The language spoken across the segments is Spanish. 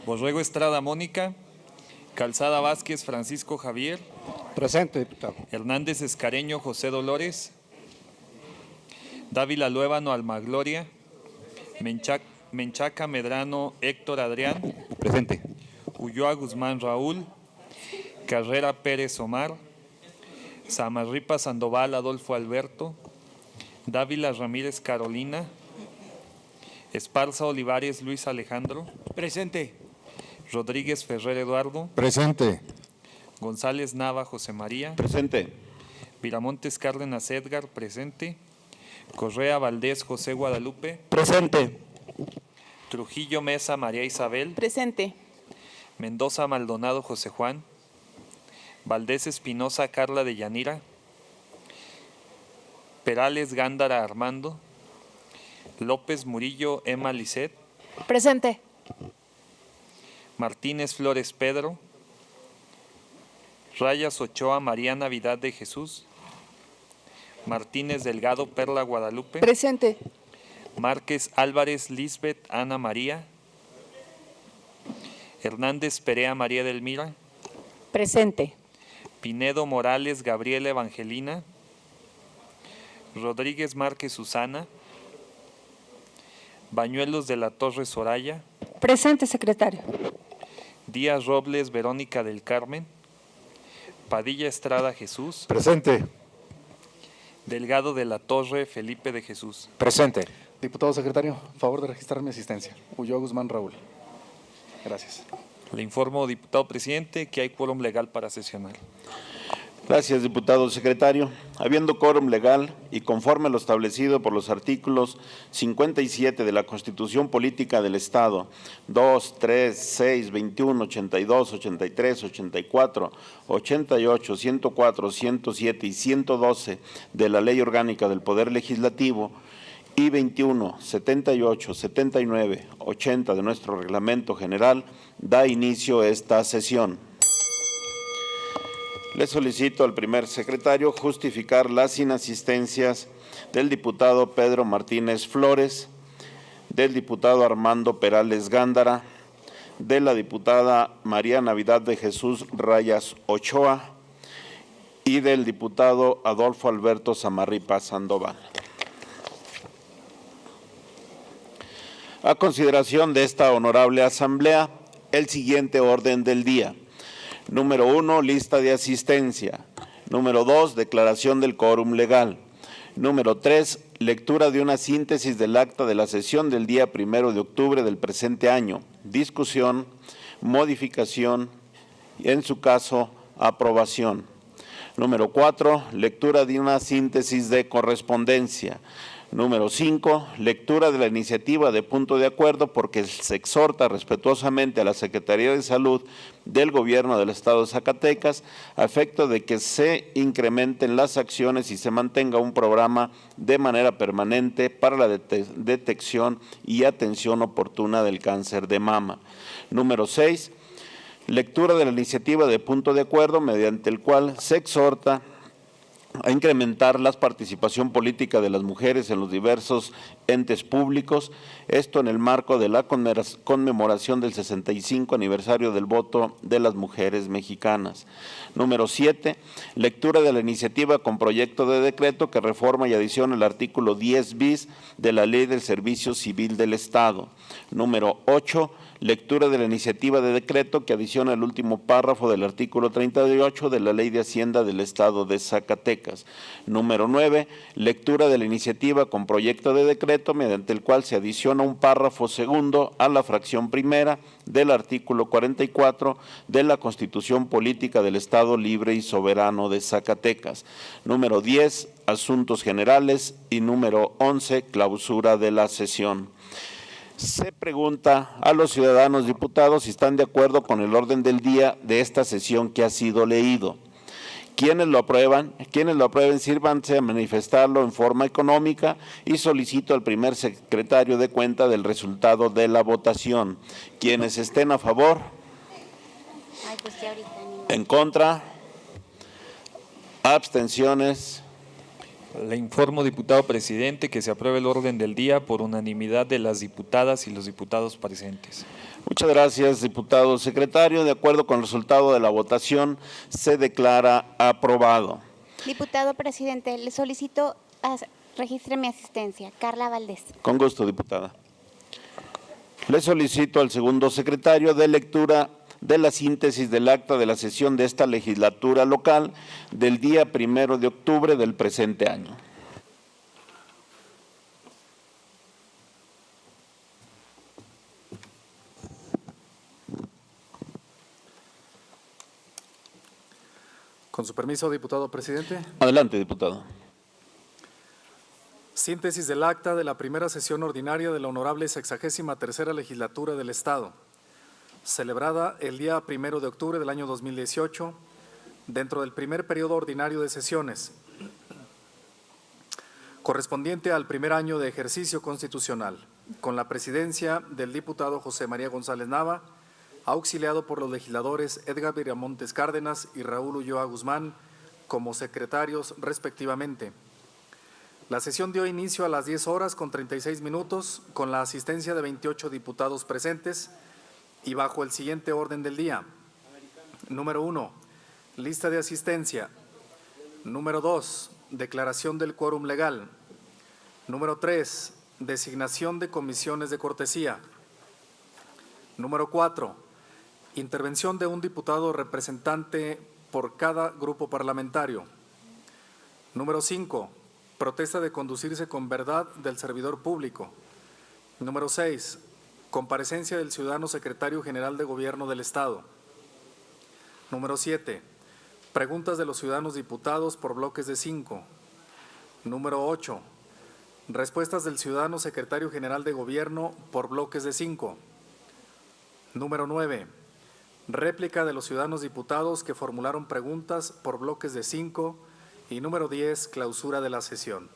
Borrego Estrada Mónica, Calzada Vázquez Francisco Javier, Presente, diputado. Hernández Escareño José Dolores, Dávila Luébano Almagloria, Menchaca Medrano Héctor Adrián, Presente. Ulloa Guzmán Raúl, Carrera Pérez Omar, Samarripa Sandoval Adolfo Alberto, Dávila Ramírez Carolina, Esparza Olivares Luis Alejandro, Presente. Rodríguez Ferrer Eduardo, Presente. González Nava José María, Presente. Viramontes Cárdenas Edgar, presente. Correa Valdés José Guadalupe, Presente. Trujillo Mesa María Isabel, Presente. Mendoza Maldonado José Juan, Valdés Espinosa Carla de Yanira, Perales Gándara Armando, López Murillo Emma Lisset, Presente. Martínez Flores Pedro, Rayas Ochoa María Navidad de Jesús, Martínez Delgado Perla Guadalupe, Presente. Márquez Álvarez Lisbeth Ana María, Hernández Perea María Delmira, Presente. Pinedo Morales Gabriela Evangelina, Rodríguez Márquez Susana, Bañuelos de la Torre Soraya, Presente, secretario. Díaz Robles Verónica del Carmen, Padilla Estrada Jesús, Presente. Delgado de la Torre Felipe de Jesús. Presente. Diputado secretario, favor de registrar mi asistencia. Ulloa Guzmán Raúl. Gracias. Le informo, diputado presidente, que hay quórum legal para sesionar. Gracias, diputado secretario. Habiendo quórum legal y conforme a lo establecido por los artículos 57 de la Constitución Política del Estado, 2, 3, 6, 21, 82, 83, 84, 88, 104, 107 y 112 de la Ley Orgánica del Poder Legislativo y 21, 78, 79, 80 de nuestro Reglamento General, da inicio esta sesión. Le solicito al primer secretario justificar las inasistencias del diputado Pedro Martínez Flores, del diputado Armando Perales Gándara, de la diputada María Navidad de Jesús Rayas Ochoa y del diputado Adolfo Alberto Samarripa Sandoval. A consideración de esta honorable asamblea, el siguiente orden del día. Número 1, lista de asistencia. Número 2, declaración del quórum legal. Número 3, lectura de una síntesis del acta de la sesión del día 1 de octubre del presente año. Discusión, modificación y, en su caso, aprobación. Número 4, lectura de una síntesis de correspondencia. Número 5, lectura de la iniciativa de punto de acuerdo porque se exhorta respetuosamente a la Secretaría de Salud del Gobierno del Estado de Zacatecas a efecto de que se incrementen las acciones y se mantenga un programa de manera permanente para la detección y atención oportuna del cáncer de mama. Número 6, lectura de la iniciativa de punto de acuerdo mediante el cual se exhorta a incrementar la participación política de las mujeres en los diversos entes públicos, esto en el marco de la conmemoración del 65 aniversario del voto de las mujeres mexicanas. Número 7, lectura de la iniciativa con proyecto de decreto que reforma y adiciona el artículo 10 bis de la Ley del Servicio Civil del Estado. Número 8, lectura de la iniciativa de decreto que adiciona el último párrafo del artículo 38 de la Ley de Hacienda del Estado de Zacatecas. Número 9, lectura de la iniciativa con proyecto de decreto mediante el cual se adiciona un párrafo segundo a la fracción primera del artículo 44 de la Constitución Política del Estado Libre y Soberano de Zacatecas. Número 10, asuntos generales y número 11, clausura de la sesión. Se pregunta a los ciudadanos diputados si están de acuerdo con el orden del día de esta sesión que ha sido leído. Quienes lo aprueben, sírvanse a manifestarlo en forma económica y solicito al primer secretario de cuenta del resultado de la votación. Quienes estén a favor, en contra, abstenciones, Le informo, diputado presidente, que se apruebe el orden del día por unanimidad de las diputadas y los diputados presentes. Muchas gracias, diputado secretario. De acuerdo con el resultado de la votación, se declara aprobado. Diputado presidente, le solicito registre mi asistencia. Carla Valdés. Con gusto, diputada. Le solicito al segundo secretario de lectura de la síntesis del acta de la sesión de esta legislatura local del día 1 de octubre del presente año. Con su permiso, diputado presidente. Adelante, diputado. Síntesis del acta de la primera sesión ordinaria de la honorable 63ª legislatura del Estado, celebrada el día 1 de octubre del año 2018, dentro del primer periodo ordinario de sesiones, correspondiente al primer año de ejercicio constitucional, con la presidencia del diputado José María González Nava, auxiliado por los legisladores Edgar Viramontes Cárdenas y Raúl Ulloa Guzmán como secretarios respectivamente. La sesión dio inicio a las 10 horas con 36 minutos con la asistencia de 28 diputados presentes y bajo el siguiente orden del día. Número 1, lista de asistencia. Número 2, declaración del quórum legal. Número 3, designación de comisiones de cortesía. Número 4, intervención de un diputado representante por cada grupo parlamentario. Número 5, protesta de conducirse con verdad del servidor público. Número 6, comparecencia del ciudadano secretario general de Gobierno del Estado. Número 7, preguntas de los ciudadanos diputados por bloques de 5. Número 8, respuestas del ciudadano secretario general de Gobierno por bloques de 5. Número 9, réplica de los ciudadanos diputados que formularon preguntas por bloques de 5. Y número 10, clausura de la sesión.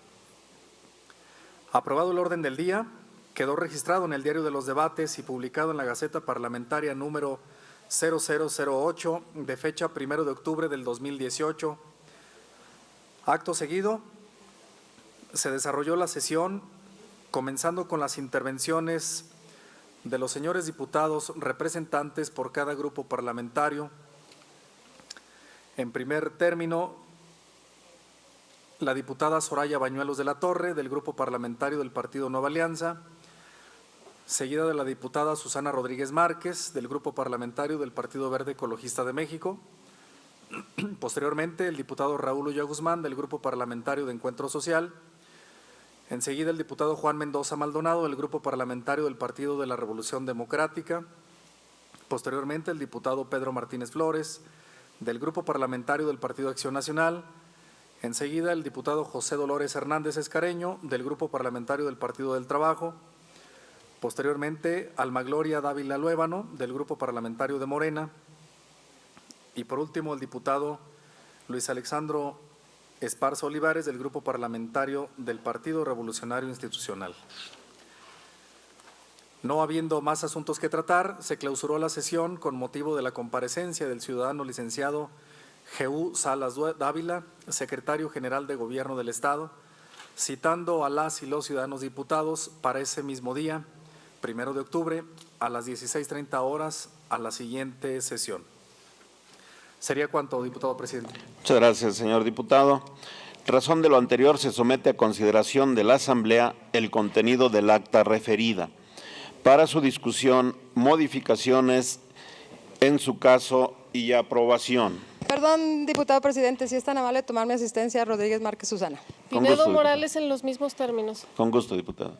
Aprobado el orden del día, quedó registrado en el Diario de los Debates y publicado en la Gaceta Parlamentaria número 0008 de fecha 1 de octubre del 2018. Acto seguido, se desarrolló la sesión, comenzando con las intervenciones de los señores diputados representantes por cada grupo parlamentario. En primer término, la diputada Soraya Bañuelos de la Torre, del Grupo Parlamentario del Partido Nueva Alianza, seguida de la diputada Susana Rodríguez Márquez, del Grupo Parlamentario del Partido Verde Ecologista de México. Posteriormente, el diputado Raúl Ulloa Guzmán, del Grupo Parlamentario de Encuentro Social. Enseguida, el diputado Juan Mendoza Maldonado, del Grupo Parlamentario del Partido de la Revolución Democrática. Posteriormente, el diputado Pedro Martínez Flores, del Grupo Parlamentario del Partido Acción Nacional. Enseguida, el diputado José Dolores Hernández Escareño, del Grupo Parlamentario del Partido del Trabajo. Posteriormente, Alma Gloria Dávila Luébano, del Grupo Parlamentario de Morena. Y por último, el diputado Luis Alexandro Esparza Olivares, del Grupo Parlamentario del Partido Revolucionario Institucional. No habiendo más asuntos que tratar, se clausuró la sesión con motivo de la comparecencia del ciudadano licenciado Jehú Salas Dávila, secretario general de Gobierno del Estado, citando a las y los ciudadanos diputados para ese mismo día, 1 de octubre, a las 16:30 horas, a la siguiente sesión. Sería cuanto, diputado presidente. Muchas gracias, señor diputado. En razón de lo anterior, se somete a consideración de la Asamblea el contenido del acta referida. Para su discusión, modificaciones en su caso y aprobación. Perdón, diputado presidente, si es tan amable tomar mi asistencia, Rodríguez Márquez Susana. Con Pinedo gusto, Morales en los mismos términos. Con gusto, diputado.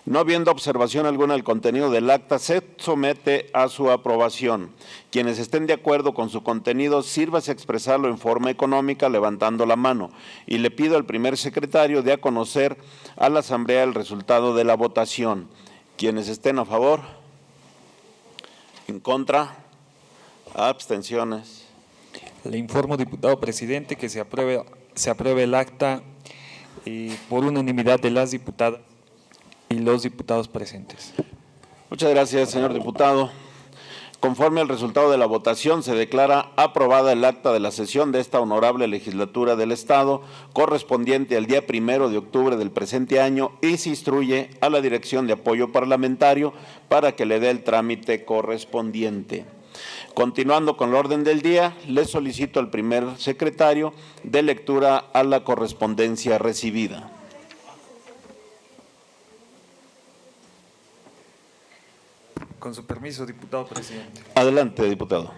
No habiendo observación alguna al contenido del acta, se somete a su aprobación. Quienes estén de acuerdo con su contenido, sírvase a expresarlo en forma económica levantando la mano. Y le pido al primer secretario de a conocer a la Asamblea el resultado de la votación. Quienes estén a favor, en contra, abstenciones. Le informo, diputado presidente, que se apruebe el acta por unanimidad de las diputadas y los diputados presentes. Muchas gracias, señor diputado. Conforme al resultado de la votación, se declara aprobada el acta de la sesión de esta honorable legislatura del Estado, correspondiente al día 1 de octubre del presente año, y se instruye a la Dirección de Apoyo Parlamentario para que le dé el trámite correspondiente. Continuando con el orden del día, le solicito al primer secretario de lectura a la correspondencia recibida. Con su permiso, diputado presidente. Adelante, diputado.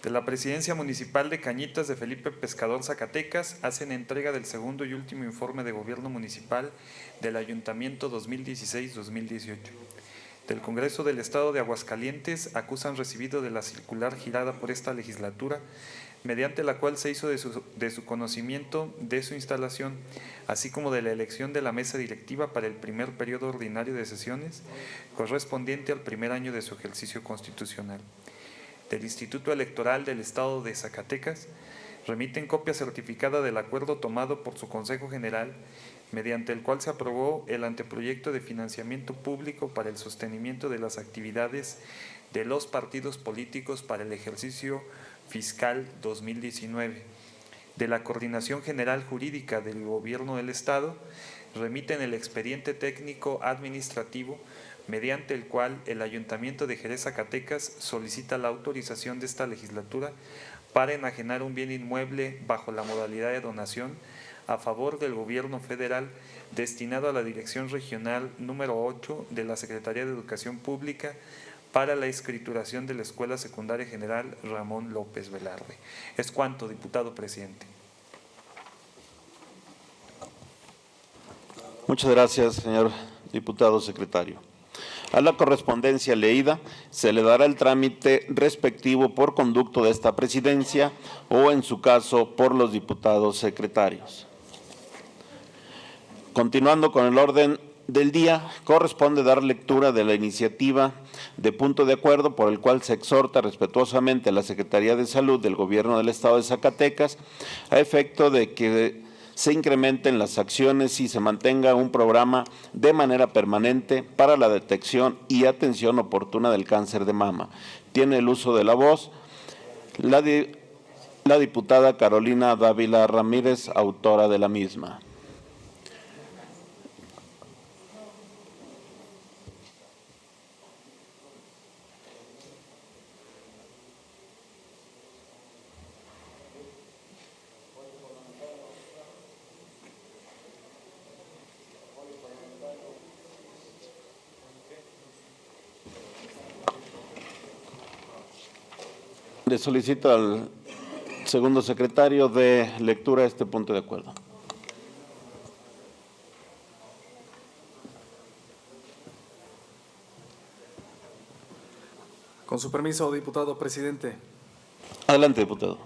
De la Presidencia Municipal de Cañitas de Felipe Pescador, Zacatecas, hacen entrega del segundo y último informe de Gobierno Municipal del Ayuntamiento 2016-2018. Del Congreso del Estado de Aguascalientes acusan recibido de la circular girada por esta legislatura, mediante la cual se hizo de su conocimiento de su instalación, así como de la elección de la mesa directiva para el primer periodo ordinario de sesiones, correspondiente al primer año de su ejercicio constitucional. Del Instituto Electoral del Estado de Zacatecas, remiten copia certificada del acuerdo tomado por su Consejo General, mediante el cual se aprobó el anteproyecto de financiamiento público para el sostenimiento de las actividades de los partidos políticos para el ejercicio fiscal 2019. De la Coordinación General Jurídica del Gobierno del Estado, remiten el expediente técnico administrativo mediante el cual el Ayuntamiento de Jerez, Zacatecas, solicita la autorización de esta legislatura para enajenar un bien inmueble bajo la modalidad de donación a favor del Gobierno federal destinado a la Dirección Regional número 8 de la Secretaría de Educación Pública para la escrituración de la Escuela Secundaria General Ramón López Velarde. Es cuanto, diputado presidente. Muchas gracias, señor diputado secretario. A la correspondencia leída se le dará el trámite respectivo por conducto de esta presidencia o, en su caso, por los diputados secretarios. Continuando con el orden del día, corresponde dar lectura de la iniciativa de punto de acuerdo por el cual se exhorta respetuosamente a la Secretaría de Salud del Gobierno del Estado de Zacatecas a efecto de que se incrementen las acciones y se mantenga un programa de manera permanente para la detección y atención oportuna del cáncer de mama. Tiene el uso de la voz la diputada Carolina Dávila Ramírez, autora de la misma. Le solicito al segundo secretario de lectura este punto de acuerdo. Con su permiso, diputado presidente. Adelante, diputado.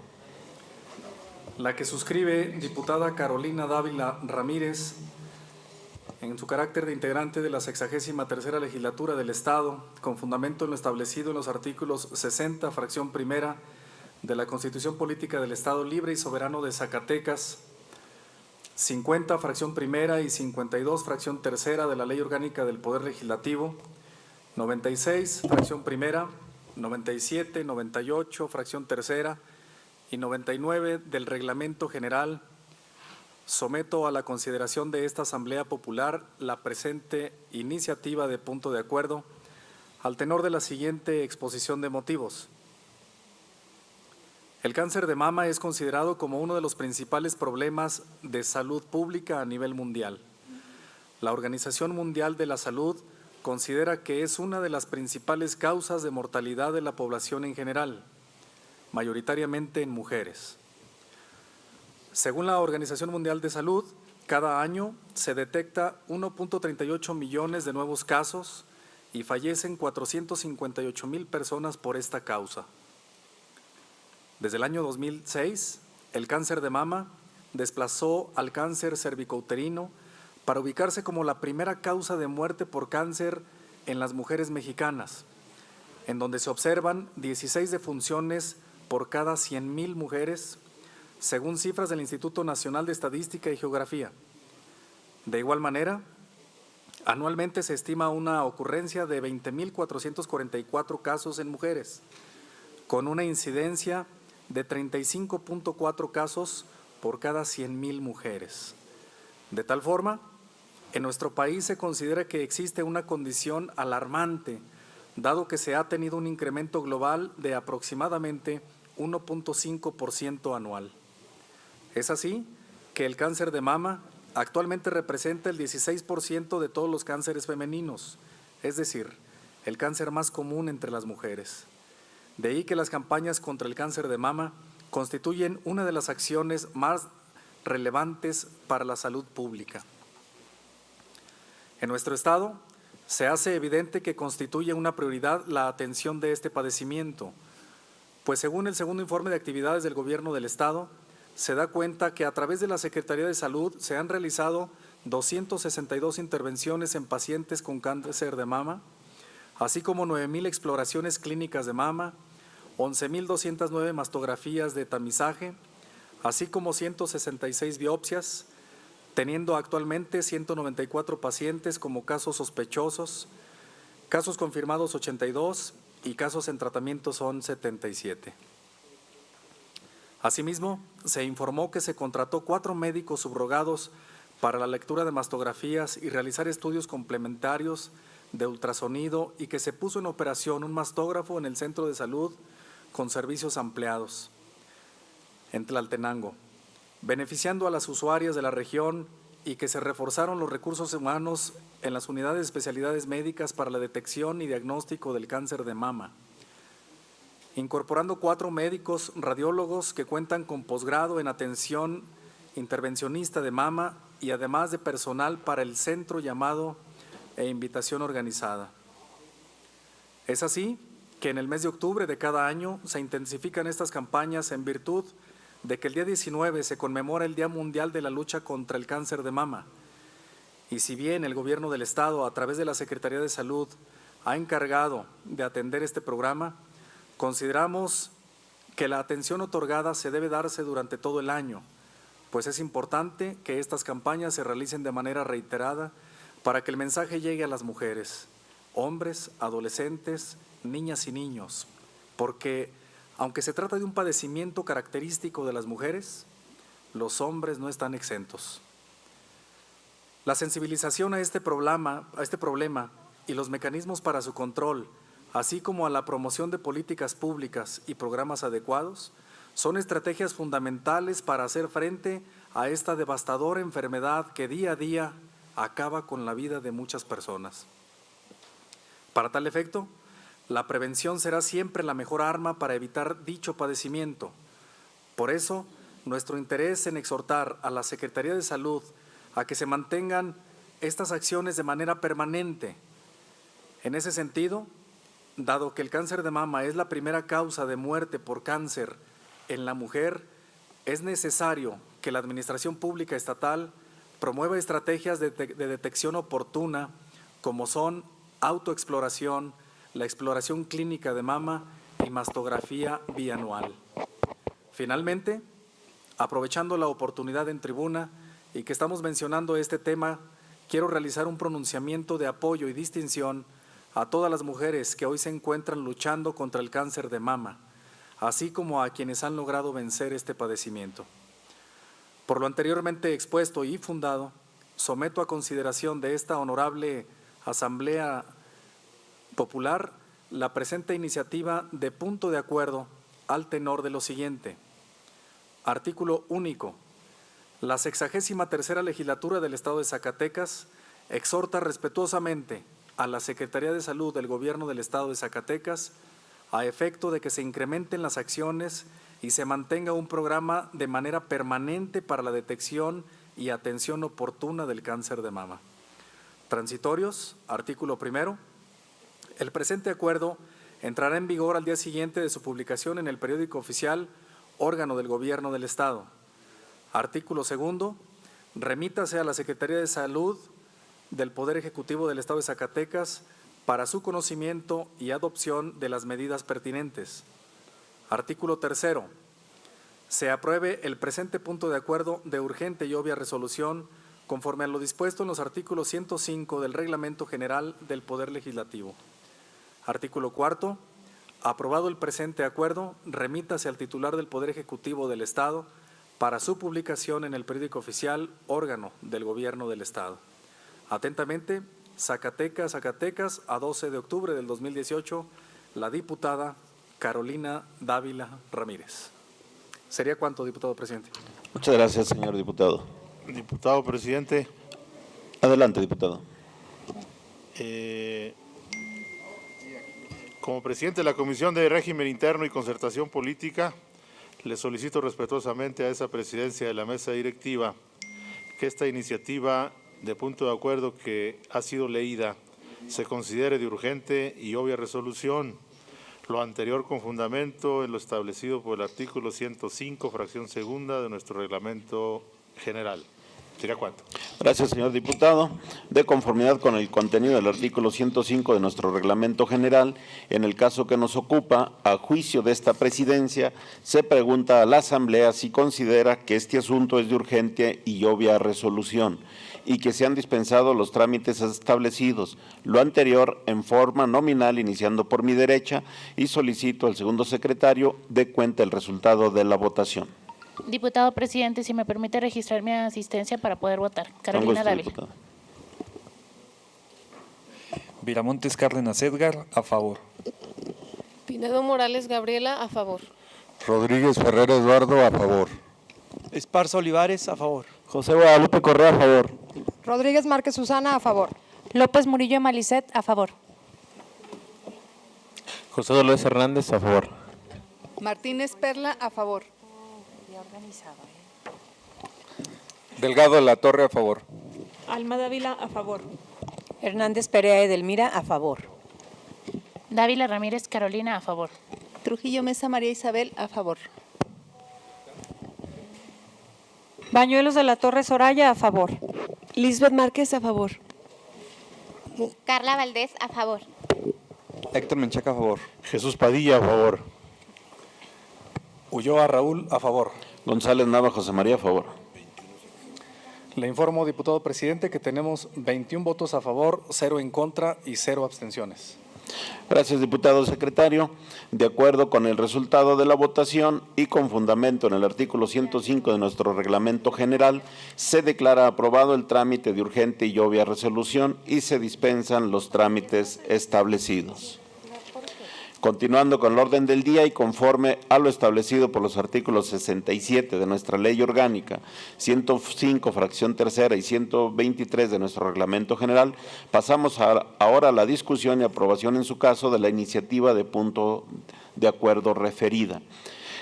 La que suscribe, diputada Carolina Dávila Ramírez, en su carácter de integrante de la 63ª Legislatura del Estado, con fundamento en lo establecido en los artículos 60, fracción primera, de la Constitución Política del Estado Libre y Soberano de Zacatecas, 50, fracción primera, y 52, fracción tercera de la Ley Orgánica del Poder Legislativo, 96, fracción primera, 97, 98, fracción tercera y 99 del Reglamento General, someto a la consideración de esta Asamblea Popular la presente iniciativa de punto de acuerdo al tenor de la siguiente exposición de motivos. El cáncer de mama es considerado como uno de los principales problemas de salud pública a nivel mundial. La Organización Mundial de la Salud considera que es una de las principales causas de mortalidad de la población en general, mayoritariamente en mujeres. Según la Organización Mundial de Salud, cada año se detecta 1.38 millones de nuevos casos y fallecen 458,000 personas por esta causa. Desde el año 2006, el cáncer de mama desplazó al cáncer cervicouterino para ubicarse como la primera causa de muerte por cáncer en las mujeres mexicanas, en donde se observan 16 defunciones por cada 100,000 mujeres, según cifras del Instituto Nacional de Estadística y Geografía. De igual manera, Anualmente se estima una ocurrencia de 20.444 casos en mujeres, con una incidencia de 35.4 casos por cada 100,000 mujeres. De tal forma, en nuestro país se considera que existe una condición alarmante, dado que se ha tenido un incremento global de aproximadamente 1.5% anual. Es así que el cáncer de mama actualmente representa el 16% de todos los cánceres femeninos, es decir, el cáncer más común entre las mujeres. De ahí que las campañas contra el cáncer de mama constituyen una de las acciones más relevantes para la salud pública. En nuestro Estado se hace evidente que constituye una prioridad la atención de este padecimiento, pues según el segundo informe de actividades del Gobierno del Estado, se da cuenta que a través de la Secretaría de Salud se han realizado 262 intervenciones en pacientes con cáncer de mama, así como 9,000 exploraciones clínicas de mama, 11,209 mastografías de tamizaje, así como 166 biopsias, teniendo actualmente 194 pacientes como casos sospechosos, casos confirmados 82 y casos en tratamiento son 77. Asimismo, se informó que se contrató 4 médicos subrogados para la lectura de mastografías y realizar estudios complementarios de ultrasonido y que se puso en operación un mastógrafo en el centro de salud con servicios ampliados en Tlaltenango, beneficiando a las usuarias de la región y que se reforzaron los recursos humanos en las unidades de especialidades médicas para la detección y diagnóstico del cáncer de mama, incorporando 4 médicos radiólogos que cuentan con posgrado en atención intervencionista de mama y además de personal para el centro llamado e invitación organizada. Es así que en el mes de octubre de cada año se intensifican estas campañas en virtud de que el día 19 se conmemora el Día Mundial de la Lucha contra el Cáncer de Mama. Y si bien el Gobierno del Estado, a través de la Secretaría de Salud, ha encargado de atender este programa, consideramos que la atención otorgada se debe darse durante todo el año, pues es importante que estas campañas se realicen de manera reiterada para que el mensaje llegue a las mujeres, hombres, adolescentes, niñas y niños, porque aunque se trata de un padecimiento característico de las mujeres, los hombres no están exentos. La sensibilización a este problema y los mecanismos para su control, así como a la promoción de políticas públicas y programas adecuados, son estrategias fundamentales para hacer frente a esta devastadora enfermedad que día a día acaba con la vida de muchas personas. Para tal efecto, la prevención será siempre la mejor arma para evitar dicho padecimiento. Por eso, nuestro interés en exhortar a la Secretaría de Salud a que se mantengan estas acciones de manera permanente. En ese sentido, dado que el cáncer de mama es la primera causa de muerte por cáncer en la mujer, es necesario que la Administración Pública Estatal promueva estrategias de detección oportuna, como son autoexploración, la exploración clínica de mama y mastografía bianual. Finalmente, aprovechando la oportunidad en tribuna y que estamos mencionando este tema, quiero realizar un pronunciamiento de apoyo y distinción a todas las mujeres que hoy se encuentran luchando contra el cáncer de mama, así como a quienes han logrado vencer este padecimiento. Por lo anteriormente expuesto y fundado, someto a consideración de esta honorable Asamblea Popular la presente iniciativa de punto de acuerdo al tenor de lo siguiente. Artículo único. La 63ª Legislatura del Estado de Zacatecas exhorta respetuosamente a la Secretaría de Salud del Gobierno del Estado de Zacatecas a efecto de que se incrementen las acciones y se mantenga un programa de manera permanente para la detección y atención oportuna del cáncer de mama. Transitorios, artículo primero. El presente acuerdo entrará en vigor al día siguiente de su publicación en el periódico oficial, órgano del Gobierno del Estado. Artículo segundo. Remítase a la Secretaría de Salud del Poder Ejecutivo del Estado de Zacatecas para su conocimiento y adopción de las medidas pertinentes. Artículo tercero. Se apruebe el presente punto de acuerdo de urgente y obvia resolución conforme a lo dispuesto en los artículos 105 del Reglamento General del Poder Legislativo. Artículo 4. Aprobado el presente acuerdo, remítase al titular del Poder Ejecutivo del Estado para su publicación en el periódico oficial, órgano del Gobierno del Estado. Atentamente, Zacatecas, Zacatecas, a 12 de octubre del 2018, la diputada Carolina Dávila Ramírez. ¿Sería cuánto, diputado presidente? Muchas gracias, señor diputado. Diputado presidente, Adelante, diputado. como presidente de la Comisión de Régimen Interno y Concertación Política, le solicito respetuosamente a esa presidencia de la mesa directiva que esta iniciativa de punto de acuerdo que ha sido leída se considere de urgente y obvia resolución, lo anterior con fundamento en lo establecido por el artículo 105, fracción segunda de nuestro reglamento general. ¿Sería cuánto? Gracias, señor diputado. De conformidad con el contenido del artículo 105 de nuestro reglamento general, en el caso que nos ocupa, a juicio de esta presidencia, se pregunta a la Asamblea si considera que este asunto es de urgente y obvia resolución y que se han dispensado los trámites establecidos, lo anterior en forma nominal iniciando por mi derecha, y solicito al segundo secretario dé cuenta el resultado de la votación. Diputado presidente, si me permite registrar mi asistencia para poder votar. Carolina Dávila. Diputado. Viramontes Cárdenas Edgar, a favor. Pinedo Morales Gabriela, a favor. Rodríguez Ferrer Eduardo, a favor. Esparza Olivares, a favor. José Guadalupe Correa, a favor. Rodríguez Márquez Susana, a favor. López Murillo Malicet, a favor. José Dolores Hernández, a favor. Martínez Perla, a favor. Delgado de la Torre, a favor. Alma Dávila, a favor. Hernández Perea Edelmira, a favor. Dávila Ramírez Carolina, a favor. Trujillo Mesa María Isabel, a favor. Bañuelos de la Torre Soraya, a favor. Lisbeth Márquez, a favor. Carla Valdés, a favor. Héctor Menchaca, a favor. Jesús Padilla, a favor. Ulloa Raúl, a favor. González Nava José María, a favor. Le informo, diputado presidente, que tenemos 21 votos a favor, 0 en contra y 0 abstenciones. Gracias, diputado secretario. De acuerdo con el resultado de la votación y con fundamento en el artículo 105 de nuestro reglamento general, se declara aprobado el trámite de urgente y obvia resolución y se dispensan los trámites establecidos. Continuando con el orden del día y conforme a lo establecido por los artículos 67 de nuestra Ley Orgánica, 105, fracción tercera y 123 de nuestro Reglamento General, pasamos ahora a la discusión y aprobación en su caso de la iniciativa de punto de acuerdo referida.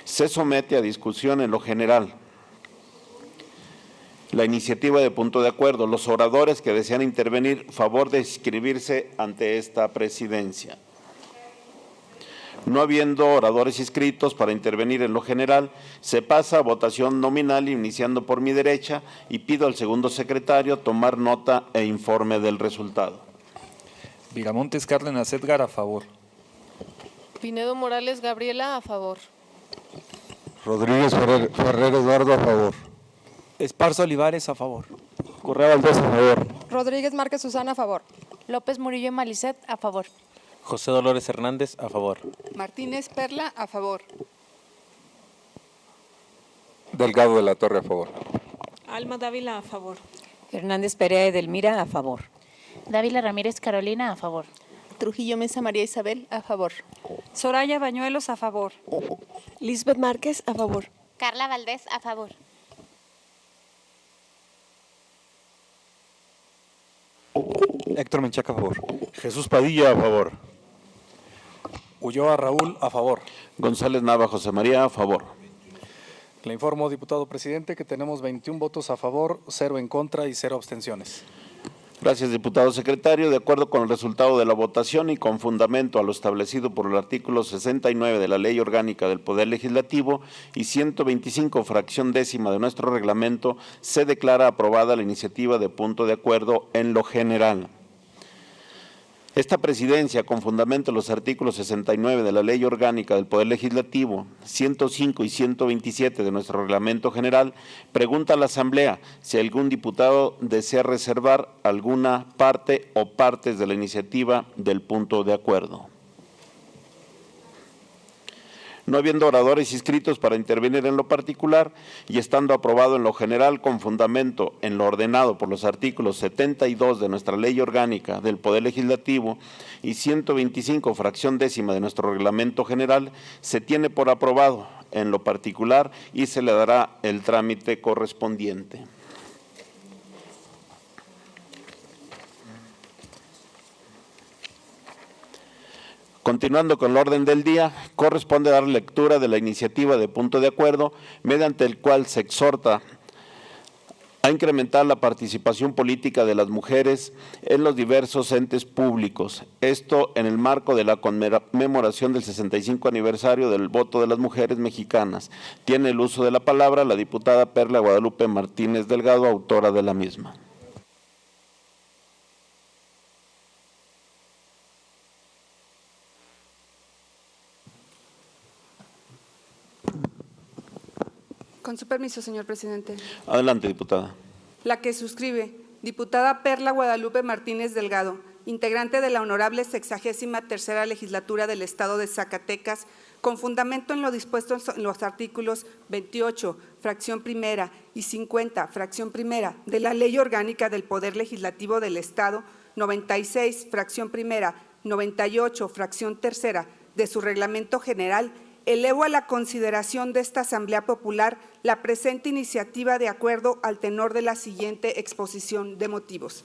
Se somete a discusión en lo general la iniciativa de punto de acuerdo. Los oradores que desean intervenir, favor de inscribirse ante esta presidencia. No habiendo oradores inscritos para intervenir en lo general, se pasa a votación nominal iniciando por mi derecha y pido al segundo secretario tomar nota e informe del resultado. Viramontes Cárdenas Edgar, a favor. Pinedo Morales Gabriela, a favor. Rodríguez Ferrer Eduardo, a favor. Esparza Olivares, a favor. Correa Valdés, a favor. Rodríguez Márquez Susana, a favor. López Murillo Malicet, a favor. José Dolores Hernández, a favor. Martínez Perla, a favor. Delgado de la Torre, a favor. Alma Dávila, a favor. Hernández Perea Edelmira, a favor. Dávila Ramírez Carolina, a favor. Trujillo Mesa María Isabel, a favor. Soraya Bañuelos, a favor. Lisbeth Márquez, a favor. Carla Valdés, a favor. Héctor Menchaca, a favor. Jesús Padilla, a favor. Ulloa Raúl, a favor. González Nava José María, a favor. Le informo, diputado presidente, que tenemos 21 votos a favor, 0 en contra y 0 abstenciones. Gracias, diputado secretario. De acuerdo con el resultado de la votación y con fundamento a lo establecido por el artículo 69 de la Ley Orgánica del Poder Legislativo y 125, fracción décima de nuestro reglamento, se declara aprobada la iniciativa de punto de acuerdo en lo general. Esta presidencia, con fundamento en los artículos 69 de la Ley Orgánica del Poder Legislativo, 105 y 127 de nuestro Reglamento General, pregunta a la Asamblea si algún diputado desea reservar alguna parte o partes de la iniciativa del punto de acuerdo. No habiendo oradores inscritos para intervenir en lo particular y estando aprobado en lo general con fundamento en lo ordenado por los artículos 72 de nuestra Ley Orgánica del Poder Legislativo y 125 fracción décima de nuestro Reglamento General, se tiene por aprobado en lo particular y se le dará el trámite correspondiente. Continuando con el orden del día, corresponde dar lectura de la iniciativa de punto de acuerdo, mediante el cual se exhorta a incrementar la participación política de las mujeres en los diversos entes públicos. Esto en el marco de la conmemoración del 65 aniversario del voto de las mujeres mexicanas. Tiene el uso de la palabra la diputada Perla Guadalupe Martínez Delgado, autora de la misma. Con su permiso, señor presidente. Adelante, diputada. La que suscribe, diputada Perla Guadalupe Martínez Delgado, integrante de la honorable 63ª Legislatura del Estado de Zacatecas, con fundamento en lo dispuesto en los artículos 28, fracción primera, y 50, fracción primera, de la Ley Orgánica del Poder Legislativo del Estado, 96, fracción primera, 98, fracción tercera, de su Reglamento General, elevo a la consideración de esta Asamblea Popular la presente iniciativa de acuerdo al tenor de la siguiente exposición de motivos.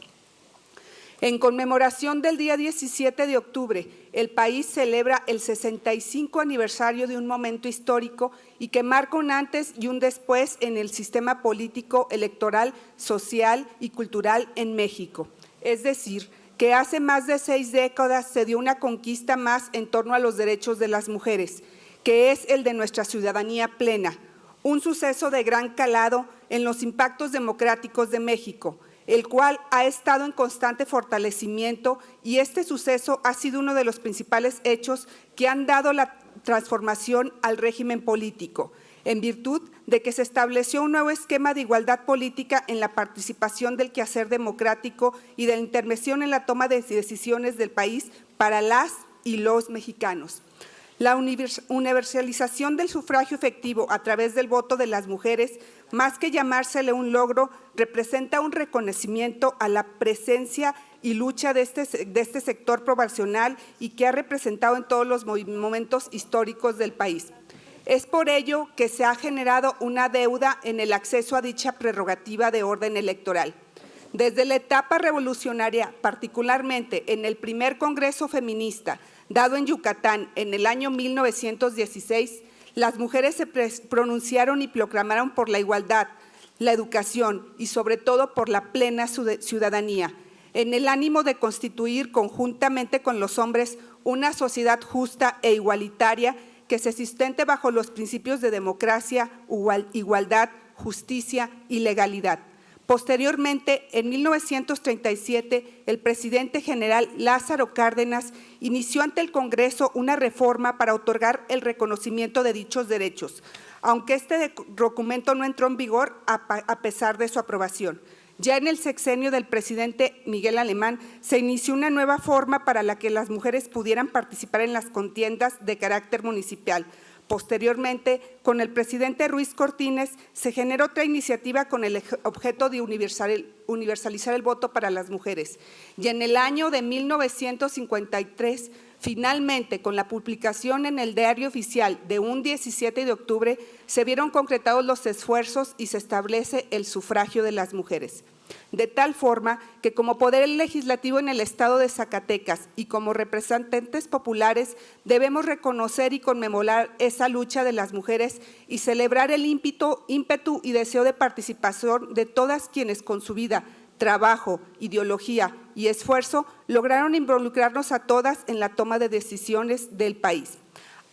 En conmemoración del día 17 de octubre, el país celebra el 65 aniversario de un momento histórico y que marca un antes y un después en el sistema político, electoral, social y cultural en México. Es decir, que hace más de 6 décadas se dio una conquista más en torno a los derechos de las mujeres, que es el de nuestra ciudadanía plena, un suceso de gran calado en los impactos democráticos de México, el cual ha estado en constante fortalecimiento y este suceso ha sido uno de los principales hechos que han dado la transformación al régimen político, en virtud de que se estableció un nuevo esquema de igualdad política en la participación del quehacer democrático y de la intervención en la toma de decisiones del país para las y los mexicanos. La universalización del sufragio efectivo a través del voto de las mujeres, más que llamársele un logro, representa un reconocimiento a la presencia y lucha de este sector poblacional y que ha representado en todos los momentos históricos del país. Es por ello que se ha generado una deuda en el acceso a dicha prerrogativa de orden electoral. Desde la etapa revolucionaria, particularmente en el primer Congreso Feminista, dado en Yucatán en el año 1916, las mujeres se pronunciaron y proclamaron por la igualdad, la educación y sobre todo por la plena ciudadanía, en el ánimo de constituir conjuntamente con los hombres una sociedad justa e igualitaria que se sustente bajo los principios de democracia, igualdad, justicia y legalidad. Posteriormente, en 1937, el presidente general Lázaro Cárdenas inició ante el Congreso una reforma para otorgar el reconocimiento de dichos derechos, aunque este documento no entró en vigor a pesar de su aprobación. Ya en el sexenio del presidente Miguel Alemán se inició una nueva forma para la que las mujeres pudieran participar en las contiendas de carácter municipal. Posteriormente, con el presidente Ruiz Cortines, se generó otra iniciativa con el objeto de universalizar el voto para las mujeres. Y en el año de 1953, finalmente, con la publicación en el Diario Oficial de un 17 de octubre, se vieron concretados los esfuerzos y se establece el sufragio de las mujeres. De tal forma que como poder legislativo en el Estado de Zacatecas y como representantes populares debemos reconocer y conmemorar esa lucha de las mujeres y celebrar el ímpetu y deseo de participación de todas quienes con su vida, trabajo, ideología y esfuerzo lograron involucrarnos a todas en la toma de decisiones del país.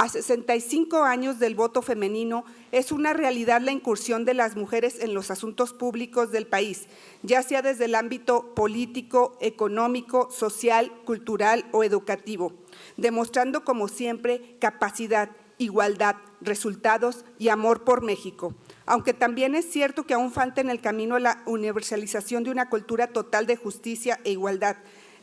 A 65 años del voto femenino, es una realidad la incursión de las mujeres en los asuntos públicos del país, ya sea desde el ámbito político, económico, social, cultural o educativo, demostrando como siempre capacidad, igualdad, resultados y amor por México. Aunque también es cierto que aún falta en el camino la universalización de una cultura total de justicia e igualdad,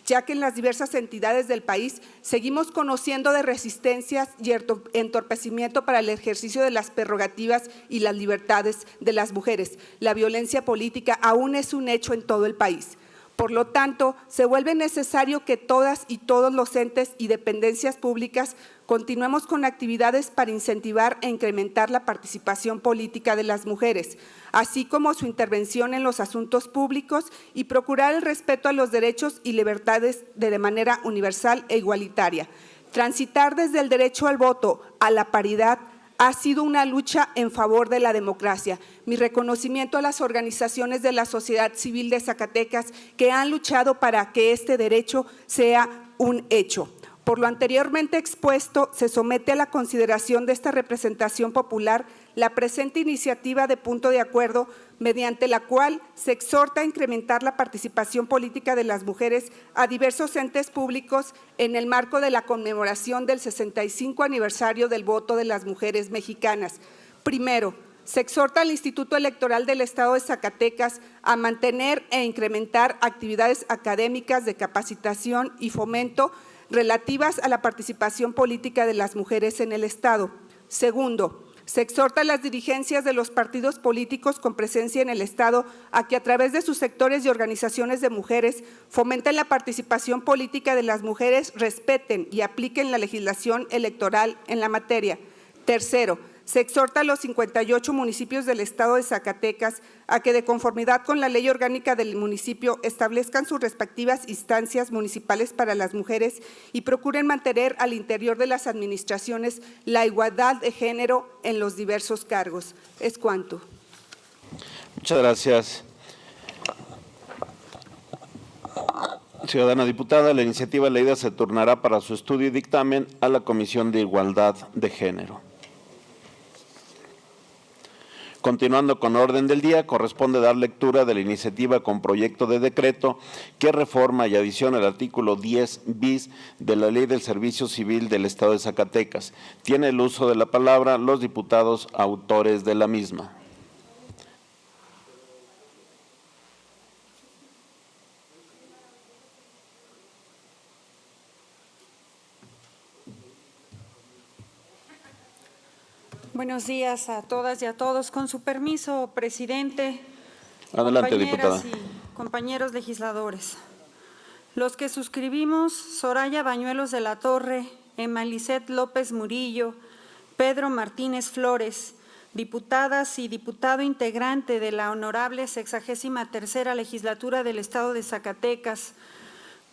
ya que en las diversas entidades del país seguimos conociendo de resistencias y entorpecimiento para el ejercicio de las prerrogativas y las libertades de las mujeres. La violencia política aún es un hecho en todo el país. Por lo tanto, se vuelve necesario que todas y todos los entes y dependencias públicas continuemos con actividades para incentivar e incrementar la participación política de las mujeres, así como su intervención en los asuntos públicos y procurar el respeto a los derechos y libertades de manera universal e igualitaria. Transitar desde el derecho al voto a la paridad ha sido una lucha en favor de la democracia. Mi reconocimiento a las organizaciones de la sociedad civil de Zacatecas que han luchado para que este derecho sea un hecho. Por lo anteriormente expuesto, se somete a la consideración de esta representación popular la presente iniciativa de punto de acuerdo, mediante la cual se exhorta a incrementar la participación política de las mujeres a diversos entes públicos en el marco de la conmemoración del 65 aniversario del voto de las mujeres mexicanas. Primero, se exhorta al Instituto Electoral del Estado de Zacatecas a mantener e incrementar actividades académicas de capacitación y fomento relativas a la participación política de las mujeres en el Estado. Segundo, se exhorta a las dirigencias de los partidos políticos con presencia en el Estado a que a través de sus sectores y organizaciones de mujeres fomenten la participación política de las mujeres, respeten y apliquen la legislación electoral en la materia. Tercero, se exhorta a los 58 municipios del Estado de Zacatecas a que, de conformidad con la ley orgánica del municipio, establezcan sus respectivas instancias municipales para las mujeres y procuren mantener al interior de las administraciones la igualdad de género en los diversos cargos. Es cuanto. Muchas gracias. Ciudadana diputada, la iniciativa leída se turnará para su estudio y dictamen a la Comisión de Igualdad de Género. Continuando con orden del día, corresponde dar lectura de la iniciativa con proyecto de decreto que reforma y adiciona el artículo 10 bis de la Ley del Servicio Civil del Estado de Zacatecas. Tiene el uso de la palabra los diputados autores de la misma. Buenos días a todas y a todos. Con su permiso, presidente. Adelante, diputada. Y compañeros legisladores. Los que suscribimos, Soraya Bañuelos de la Torre, Emalicet López Murillo, Pedro Martínez Flores, diputadas y diputado integrante de la honorable 63ª Legislatura del Estado de Zacatecas,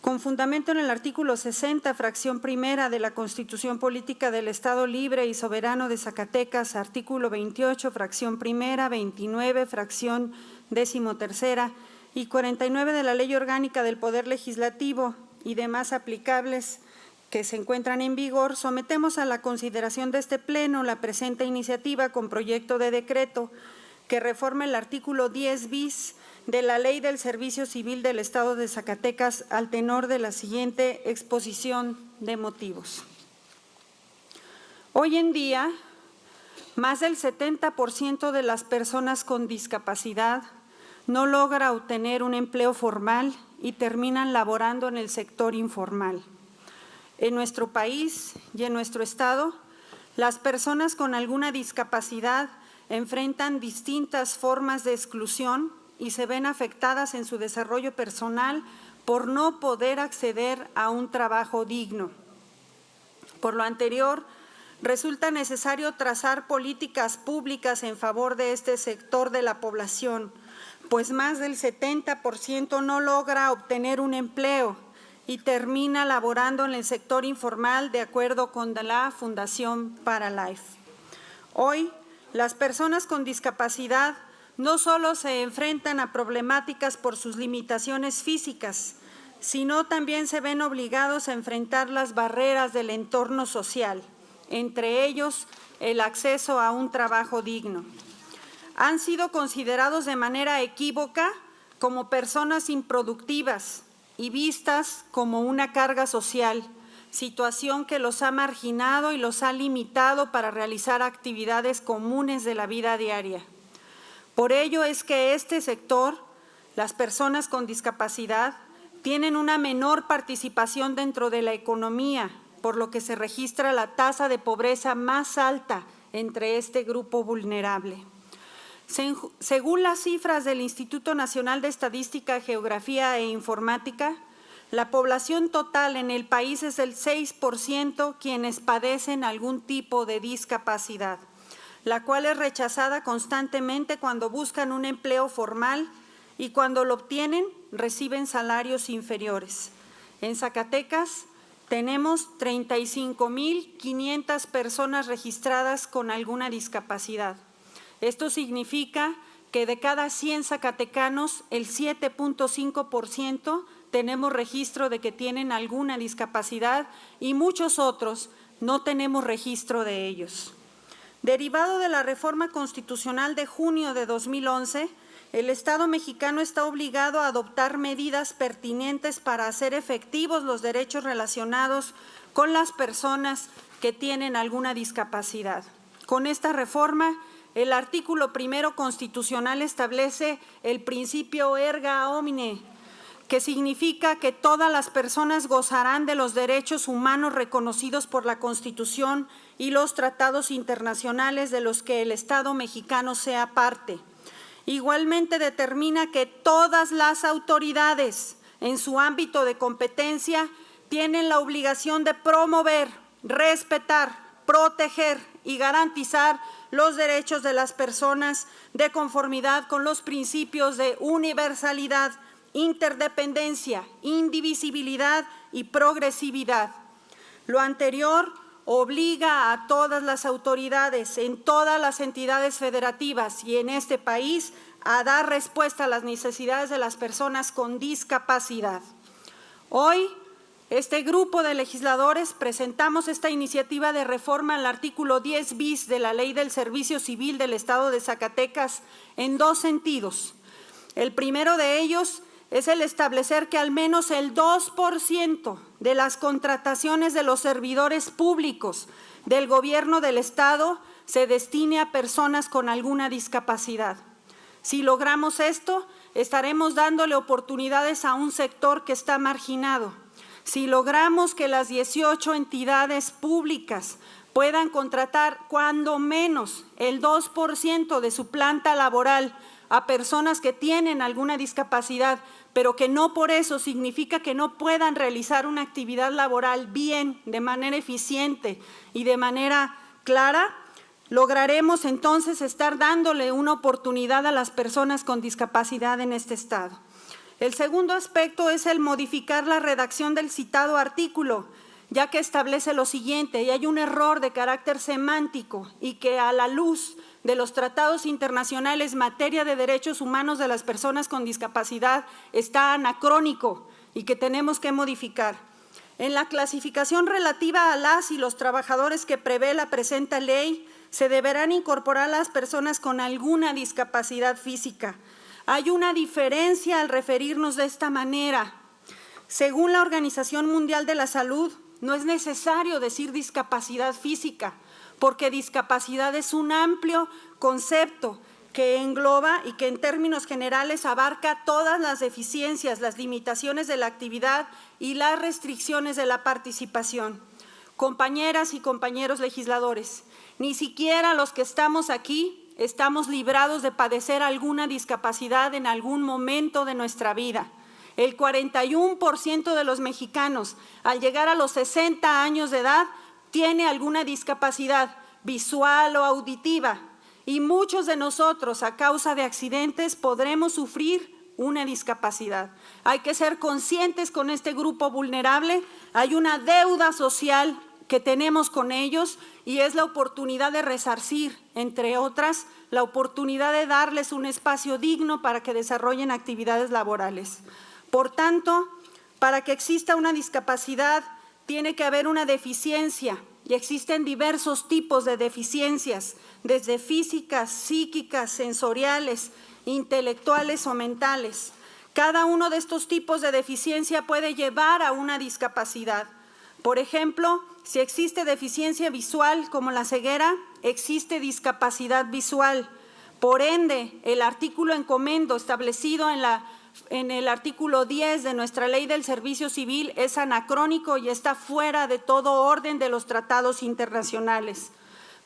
con fundamento en el artículo 60, fracción primera de la Constitución Política del Estado Libre y Soberano de Zacatecas, artículo 28, fracción primera, 29, fracción 13ª y 49 de la Ley Orgánica del Poder Legislativo y demás aplicables que se encuentran en vigor, sometemos a la consideración de este Pleno la presente iniciativa con proyecto de decreto que reforma el artículo 10 bis de la Ley del Servicio Civil del Estado de Zacatecas al tenor de la siguiente exposición de motivos. Hoy en día, más del 70% de las personas con discapacidad no logra obtener un empleo formal y terminan laborando en el sector informal. En nuestro país y en nuestro Estado, las personas con alguna discapacidad enfrentan distintas formas de exclusión y se ven afectadas en su desarrollo personal por no poder acceder a un trabajo digno. Por lo anterior, resulta necesario trazar políticas públicas en favor de este sector de la población, pues más del 70% no logra obtener un empleo y termina laborando en el sector informal de acuerdo con la Fundación Paralife. Hoy, las personas con discapacidad no solo se enfrentan a problemáticas por sus limitaciones físicas, sino también se ven obligados a enfrentar las barreras del entorno social, entre ellos el acceso a un trabajo digno. Han sido considerados de manera equívoca como personas improductivas y vistas como una carga social, situación que los ha marginado y los ha limitado para realizar actividades comunes de la vida diaria. Por ello es que este sector, las personas con discapacidad, tienen una menor participación dentro de la economía, por lo que se registra la tasa de pobreza más alta entre este grupo vulnerable. Según las cifras del Instituto Nacional de Estadística, Geografía e Informática, la población total en el país es el 6% quienes padecen algún tipo de discapacidad, la cual es rechazada constantemente cuando buscan un empleo formal y cuando lo obtienen reciben salarios inferiores. En Zacatecas tenemos 35.500 personas registradas con alguna discapacidad. Esto significa que de cada 100 zacatecanos, el 7.5% tenemos registro de que tienen alguna discapacidad y muchos otros no tenemos registro de ellos. Derivado de la reforma constitucional de junio de 2011, el Estado mexicano está obligado a adoptar medidas pertinentes para hacer efectivos los derechos relacionados con las personas que tienen alguna discapacidad. Con esta reforma, el artículo 1 constitucional establece el principio erga omne, que significa que todas las personas gozarán de los derechos humanos reconocidos por la Constitución y los tratados internacionales de los que el Estado mexicano sea parte. Igualmente determina que todas las autoridades en su ámbito de competencia tienen la obligación de promover, respetar, proteger y garantizar los derechos de las personas de conformidad con los principios de universalidad, interdependencia, indivisibilidad y progresividad. Lo anterior obliga a todas las autoridades en todas las entidades federativas y en este país a dar respuesta a las necesidades de las personas con discapacidad. Hoy, este grupo de legisladores presentamos esta iniciativa de reforma al artículo 10 bis de la Ley del Servicio Civil del Estado de Zacatecas en dos sentidos. El primero de ellos es el establecer que al menos el 2% de las contrataciones de los servidores públicos del gobierno del Estado se destine a personas con alguna discapacidad. Si logramos esto, estaremos dándole oportunidades a un sector que está marginado. Si logramos que las 18 entidades públicas puedan contratar cuando menos el 2% de su planta laboral a personas que tienen alguna discapacidad, pero que no por eso significa que no puedan realizar una actividad laboral bien, de manera eficiente y de manera clara, lograremos entonces estar dándole una oportunidad a las personas con discapacidad en este Estado. El segundo aspecto es el modificar la redacción del citado artículo, ya que establece lo siguiente, y hay un error de carácter semántico y que a la luz de los tratados internacionales en materia de derechos humanos de las personas con discapacidad está anacrónico y que tenemos que modificar. En la clasificación relativa a las y los trabajadores que prevé la presente ley, se deberán incorporar las personas con alguna discapacidad física. Hay una diferencia al referirnos de esta manera. Según la Organización Mundial de la Salud, no es necesario decir discapacidad física, porque discapacidad es un amplio concepto que engloba y que en términos generales abarca todas las deficiencias, las limitaciones de la actividad y las restricciones de la participación. Compañeras y compañeros legisladores, ni siquiera los que estamos aquí estamos librados de padecer alguna discapacidad en algún momento de nuestra vida. El 41% de los mexicanos, al llegar a los 60 años de edad, tiene alguna discapacidad visual o auditiva, y muchos de nosotros, a causa de accidentes, podremos sufrir una discapacidad. Hay que ser conscientes con este grupo vulnerable, hay una deuda social que tenemos con ellos y es la oportunidad de resarcir, entre otras, la oportunidad de darles un espacio digno para que desarrollen actividades laborales. Por tanto, para que exista una discapacidad, tiene que haber una deficiencia y existen diversos tipos de deficiencias, desde físicas, psíquicas, sensoriales, intelectuales o mentales. Cada uno de estos tipos de deficiencia puede llevar a una discapacidad. Por ejemplo, si existe deficiencia visual como la ceguera, existe discapacidad visual. Por ende, el artículo encomendo establecido en el artículo 10 de nuestra Ley del Servicio Civil es anacrónico y está fuera de todo orden de los tratados internacionales.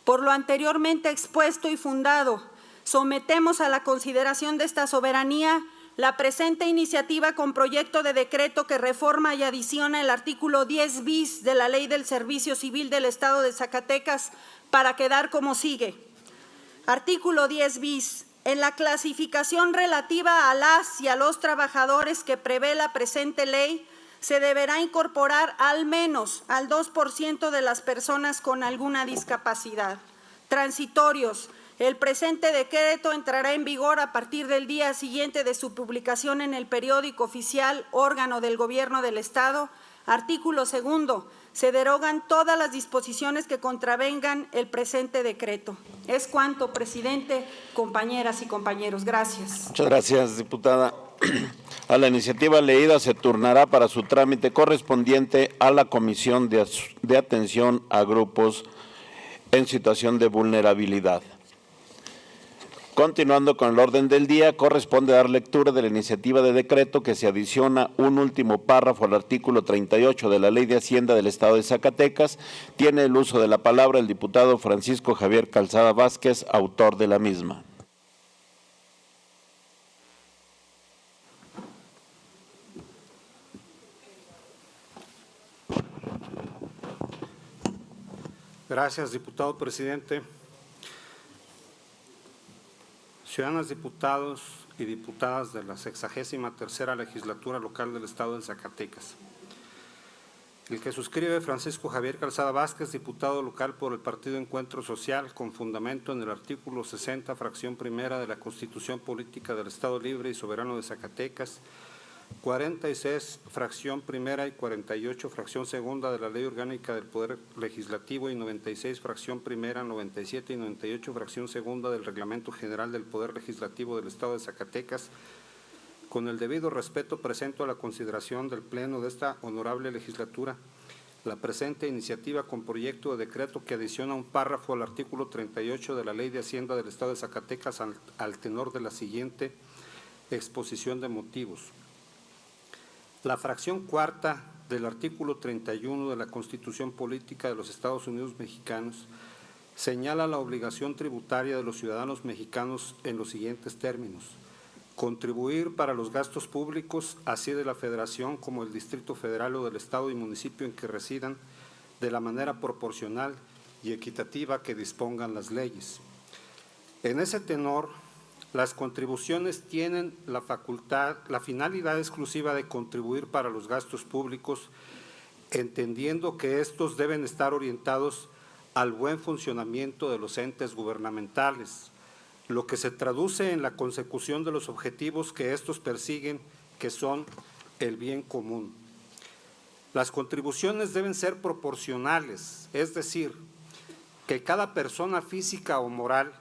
Por lo anteriormente expuesto y fundado, sometemos a la consideración de esta soberanía la presente iniciativa con proyecto de decreto que reforma y adiciona el artículo 10 bis de la Ley del Servicio Civil del Estado de Zacatecas para quedar como sigue. Artículo 10 bis. En la clasificación relativa a las y a los trabajadores que prevé la presente ley, se deberá incorporar al menos al 2% de las personas con alguna discapacidad. Transitorios. El presente decreto entrará en vigor a partir del día siguiente de su publicación en el periódico oficial, órgano del Gobierno del Estado. Artículo segundo. Se derogan todas las disposiciones que contravengan el presente decreto. Es cuanto, presidente, compañeras y compañeros. Gracias. Muchas gracias, diputada. A la iniciativa leída se turnará para su trámite correspondiente a la Comisión de Atención a Grupos en Situación de Vulnerabilidad. Continuando con el orden del día, corresponde dar lectura de la iniciativa de decreto que se adiciona un último párrafo al artículo 38 de la Ley de Hacienda del Estado de Zacatecas. Tiene el uso de la palabra el diputado Francisco Javier Calzada Vázquez, autor de la misma. Gracias, diputado presidente. Ciudadanas diputados y diputadas de la 63ª Legislatura Local del Estado de Zacatecas. El que suscribe Francisco Javier Calzada Vázquez, diputado local por el Partido Encuentro Social, con fundamento en el artículo 60, fracción primera de la Constitución Política del Estado Libre y Soberano de Zacatecas, 46, fracción primera y 48, fracción segunda de la Ley Orgánica del Poder Legislativo y 96, fracción primera, 97 y 98, fracción segunda del Reglamento General del Poder Legislativo del Estado de Zacatecas. Con el debido respeto presento a la consideración del Pleno de esta honorable legislatura la presente iniciativa con proyecto de decreto que adiciona un párrafo al artículo 38 de la Ley de Hacienda del Estado de Zacatecas al tenor de la siguiente exposición de motivos. La fracción cuarta del artículo 31 de la Constitución Política de los Estados Unidos Mexicanos señala la obligación tributaria de los ciudadanos mexicanos en los siguientes términos: contribuir para los gastos públicos, así de la Federación como el Distrito Federal o del Estado y municipio en que residan, de la manera proporcional y equitativa que dispongan las leyes. En ese tenor, las contribuciones tienen la finalidad exclusiva de contribuir para los gastos públicos, entendiendo que estos deben estar orientados al buen funcionamiento de los entes gubernamentales, lo que se traduce en la consecución de los objetivos que estos persiguen, que son el bien común. Las contribuciones deben ser proporcionales, es decir, que cada persona física o moral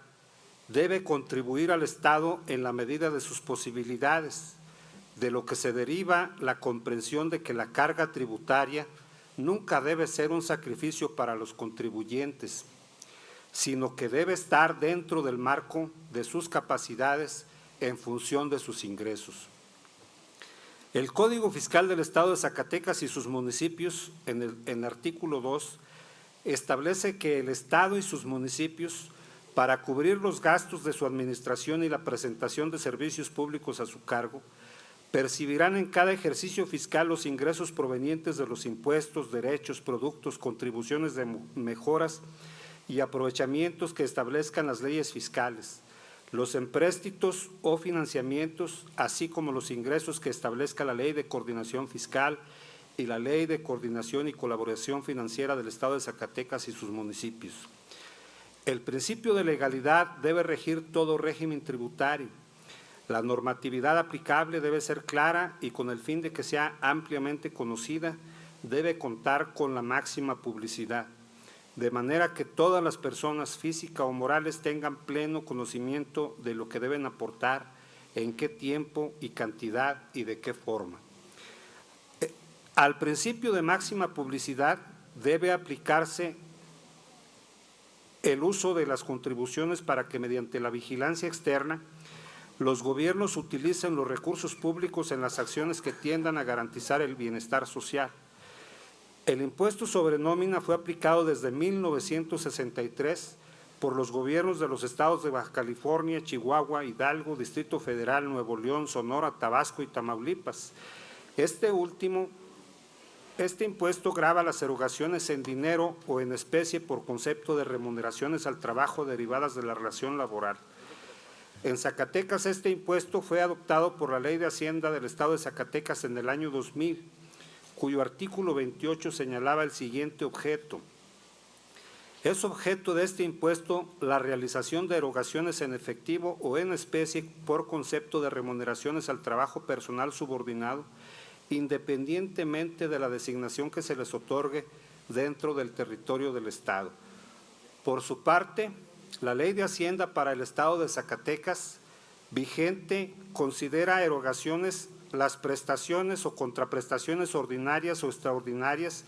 debe contribuir al Estado en la medida de sus posibilidades, de lo que se deriva la comprensión de que la carga tributaria nunca debe ser un sacrificio para los contribuyentes, sino que debe estar dentro del marco de sus capacidades en función de sus ingresos. El Código Fiscal del Estado de Zacatecas y sus municipios, en el artículo 2, establece que el Estado y sus municipios, para cubrir los gastos de su administración y la presentación de servicios públicos a su cargo, percibirán en cada ejercicio fiscal los ingresos provenientes de los impuestos, derechos, productos, contribuciones de mejoras y aprovechamientos que establezcan las leyes fiscales, los empréstitos o financiamientos, así como los ingresos que establezca la Ley de Coordinación Fiscal y la Ley de Coordinación y Colaboración Financiera del Estado de Zacatecas y sus municipios. El principio de legalidad debe regir todo régimen tributario. La normatividad aplicable debe ser clara y, con el fin de que sea ampliamente conocida, debe contar con la máxima publicidad. de manera que todas las personas físicas o morales tengan pleno conocimiento de lo que deben aportar, en qué tiempo y cantidad y de qué forma. Al principio de máxima publicidad debe aplicarse el uso de las contribuciones para que mediante la vigilancia externa los gobiernos utilicen los recursos públicos en las acciones que tiendan a garantizar el bienestar social. El impuesto sobre nómina fue aplicado desde 1963 por los gobiernos de los estados de Baja California, Chihuahua, Hidalgo, Distrito Federal, Nuevo León, Sonora, Tabasco y Tamaulipas. Este impuesto grava las erogaciones en dinero o en especie por concepto de remuneraciones al trabajo derivadas de la relación laboral. En Zacatecas este impuesto fue adoptado por la Ley de Hacienda del Estado de Zacatecas en el año 2000, cuyo artículo 28 señalaba el siguiente objeto. Es objeto de este impuesto la realización de erogaciones en efectivo o en especie por concepto de remuneraciones al trabajo personal subordinado, independientemente de la designación que se les otorgue dentro del territorio del Estado. Por su parte, la Ley de Hacienda para el Estado de Zacatecas, vigente, considera erogaciones las prestaciones o contraprestaciones ordinarias o extraordinarias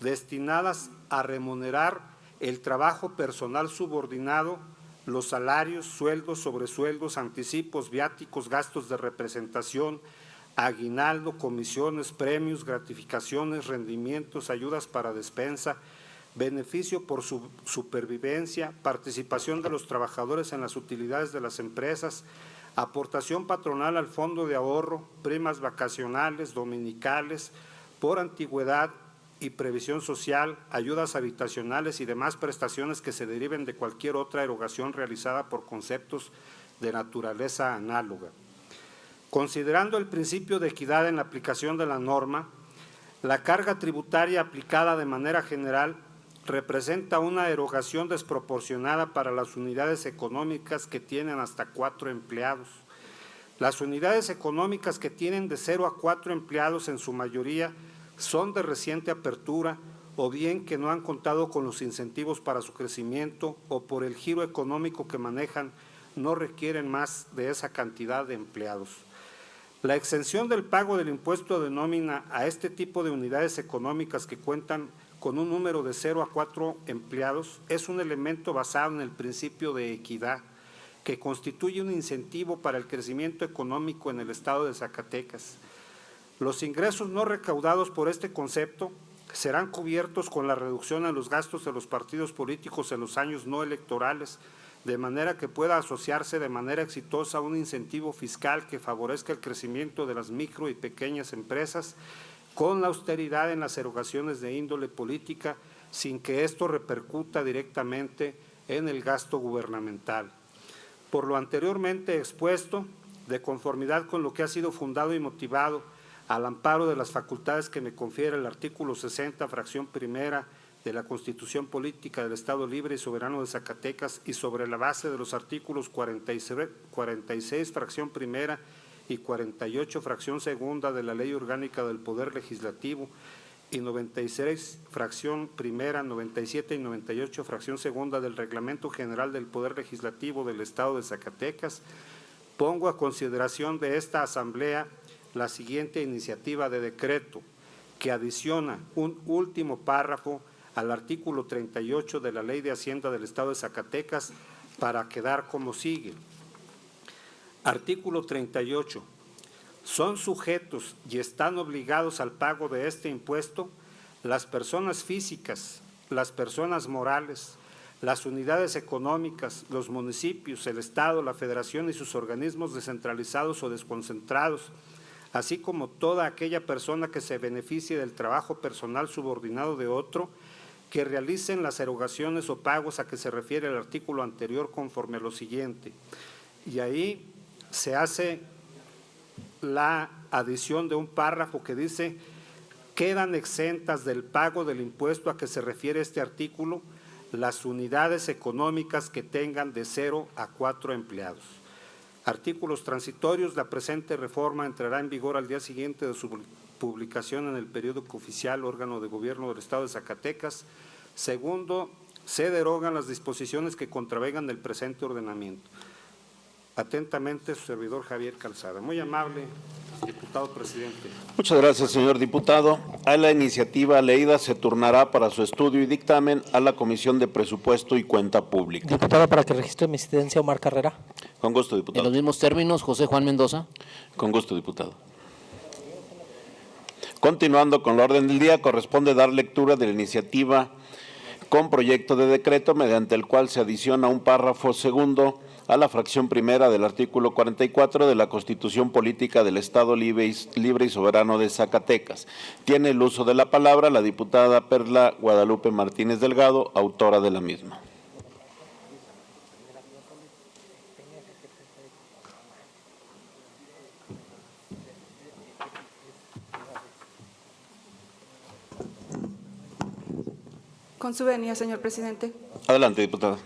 destinadas a remunerar el trabajo personal subordinado, los salarios, sueldos, sobresueldos, anticipos, viáticos, gastos de representación, aguinaldo, comisiones, premios, gratificaciones, rendimientos, ayudas para despensa, beneficio por su supervivencia, participación de los trabajadores en las utilidades de las empresas, aportación patronal al fondo de ahorro, primas vacacionales, dominicales, por antigüedad y previsión social, ayudas habitacionales y demás prestaciones que se deriven de cualquier otra erogación realizada por conceptos de naturaleza análoga. Considerando el principio de equidad en la aplicación de la norma, la carga tributaria aplicada de manera general representa una erogación desproporcionada para las unidades económicas que tienen hasta 4 empleados. Las unidades económicas que tienen de 0 a 4 empleados en su mayoría son de reciente apertura o bien que no han contado con los incentivos para su crecimiento o por el giro económico que manejan no requieren más de esa cantidad de empleados. La exención del pago del impuesto de nómina a este tipo de unidades económicas que cuentan con un número de 0 a 4 empleados es un elemento basado en el principio de equidad que constituye un incentivo para el crecimiento económico en el estado de Zacatecas. Los ingresos no recaudados por este concepto serán cubiertos con la reducción en los gastos de los partidos políticos en los años no electorales, de manera que pueda asociarse de manera exitosa un incentivo fiscal que favorezca el crecimiento de las micro y pequeñas empresas con la austeridad en las erogaciones de índole política, sin que esto repercuta directamente en el gasto gubernamental. Por lo anteriormente expuesto, de conformidad con lo que ha sido fundado y motivado al amparo de las facultades que me confiere el artículo 60, fracción primera de la Constitución Política del Estado Libre y Soberano de Zacatecas y sobre la base de los artículos 46, fracción primera y 48, fracción segunda de la Ley Orgánica del Poder Legislativo y 96, fracción primera, 97 y 98, fracción segunda del Reglamento General del Poder Legislativo del Estado de Zacatecas, pongo a consideración de esta Asamblea la siguiente iniciativa de decreto que adiciona un último párrafo al artículo 38 de la Ley de Hacienda del Estado de Zacatecas para quedar como sigue. Artículo 38. Son sujetos y están obligados al pago de este impuesto las personas físicas, las personas morales, las unidades económicas, los municipios, el Estado, la Federación y sus organismos descentralizados o desconcentrados, así como toda aquella persona que se beneficie del trabajo personal subordinado de otro, que realicen las erogaciones o pagos a que se refiere el artículo anterior conforme a lo siguiente. Y ahí se hace la adición de un párrafo que dice: quedan exentas del pago del impuesto a que se refiere este artículo las unidades económicas que tengan de 0 a 4 empleados. Artículos transitorios. La presente reforma entrará en vigor al día siguiente de su publicación en el periódico oficial, órgano de gobierno del Estado de Zacatecas. Segundo, se derogan las disposiciones que contravengan el presente ordenamiento. Atentamente, su servidor Javier Calzada. Muy amable, diputado presidente. Muchas gracias, señor diputado. A la iniciativa leída se turnará para su estudio y dictamen a la Comisión de Presupuesto y Cuenta Pública. Diputado, para que registre mi asistencia, Omar Carrera. Con gusto, diputado. En los mismos términos, José Juan Mendoza. Con gusto, diputado. Continuando con el orden del día, corresponde dar lectura de la iniciativa con proyecto de decreto mediante el cual se adiciona un párrafo segundo a la fracción primera del artículo 44 de la Constitución Política del Estado Libre y Soberano de Zacatecas. Tiene el uso de la palabra la diputada Perla Guadalupe Martínez Delgado, autora de la misma. Con su venia, señor presidente. Adelante, diputada.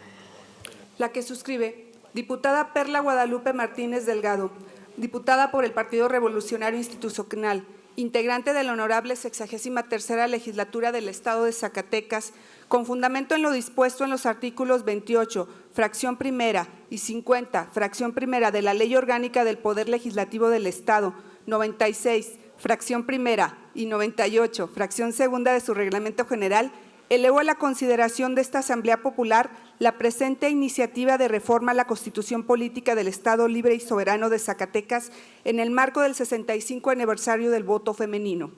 La que suscribe, diputada Perla Guadalupe Martínez Delgado, diputada por el Partido Revolucionario Institucional, integrante de la honorable 63ª Legislatura del Estado de Zacatecas, con fundamento en lo dispuesto en los artículos 28, fracción primera y 50, fracción primera de la Ley Orgánica del Poder Legislativo del Estado, 96, fracción primera y 98, fracción segunda de su Reglamento General, elevo a la consideración de esta Asamblea Popular la presente iniciativa de reforma a la Constitución Política del Estado Libre y Soberano de Zacatecas en el marco del 65 aniversario del voto femenino.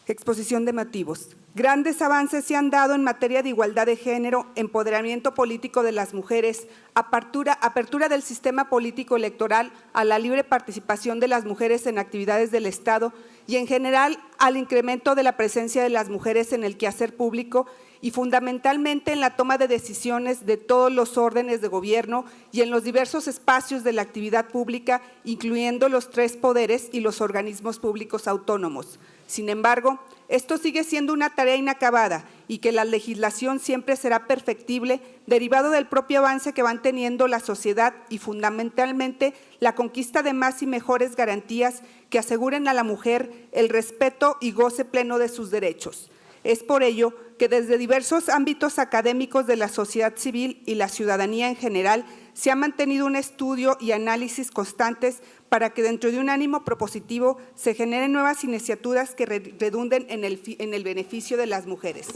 Exposición de motivos. Grandes avances se han dado en materia de igualdad de género, empoderamiento político de las mujeres, apertura del sistema político electoral a la libre participación de las mujeres en actividades del Estado y en general al incremento de la presencia de las mujeres en el quehacer público y fundamentalmente en la toma de decisiones de todos los órdenes de gobierno y en los diversos espacios de la actividad pública, incluyendo los 3 poderes y los organismos públicos autónomos. Sin embargo, esto sigue siendo una tarea inacabada y que la legislación siempre será perfectible, derivado del propio avance que van teniendo la sociedad y fundamentalmente la conquista de más y mejores garantías que aseguren a la mujer el respeto y goce pleno de sus derechos. Es por ello que desde diversos ámbitos académicos de la sociedad civil y la ciudadanía en general se ha mantenido un estudio y análisis constantes para que dentro de un ánimo propositivo se generen nuevas iniciativas que redunden en el beneficio de las mujeres.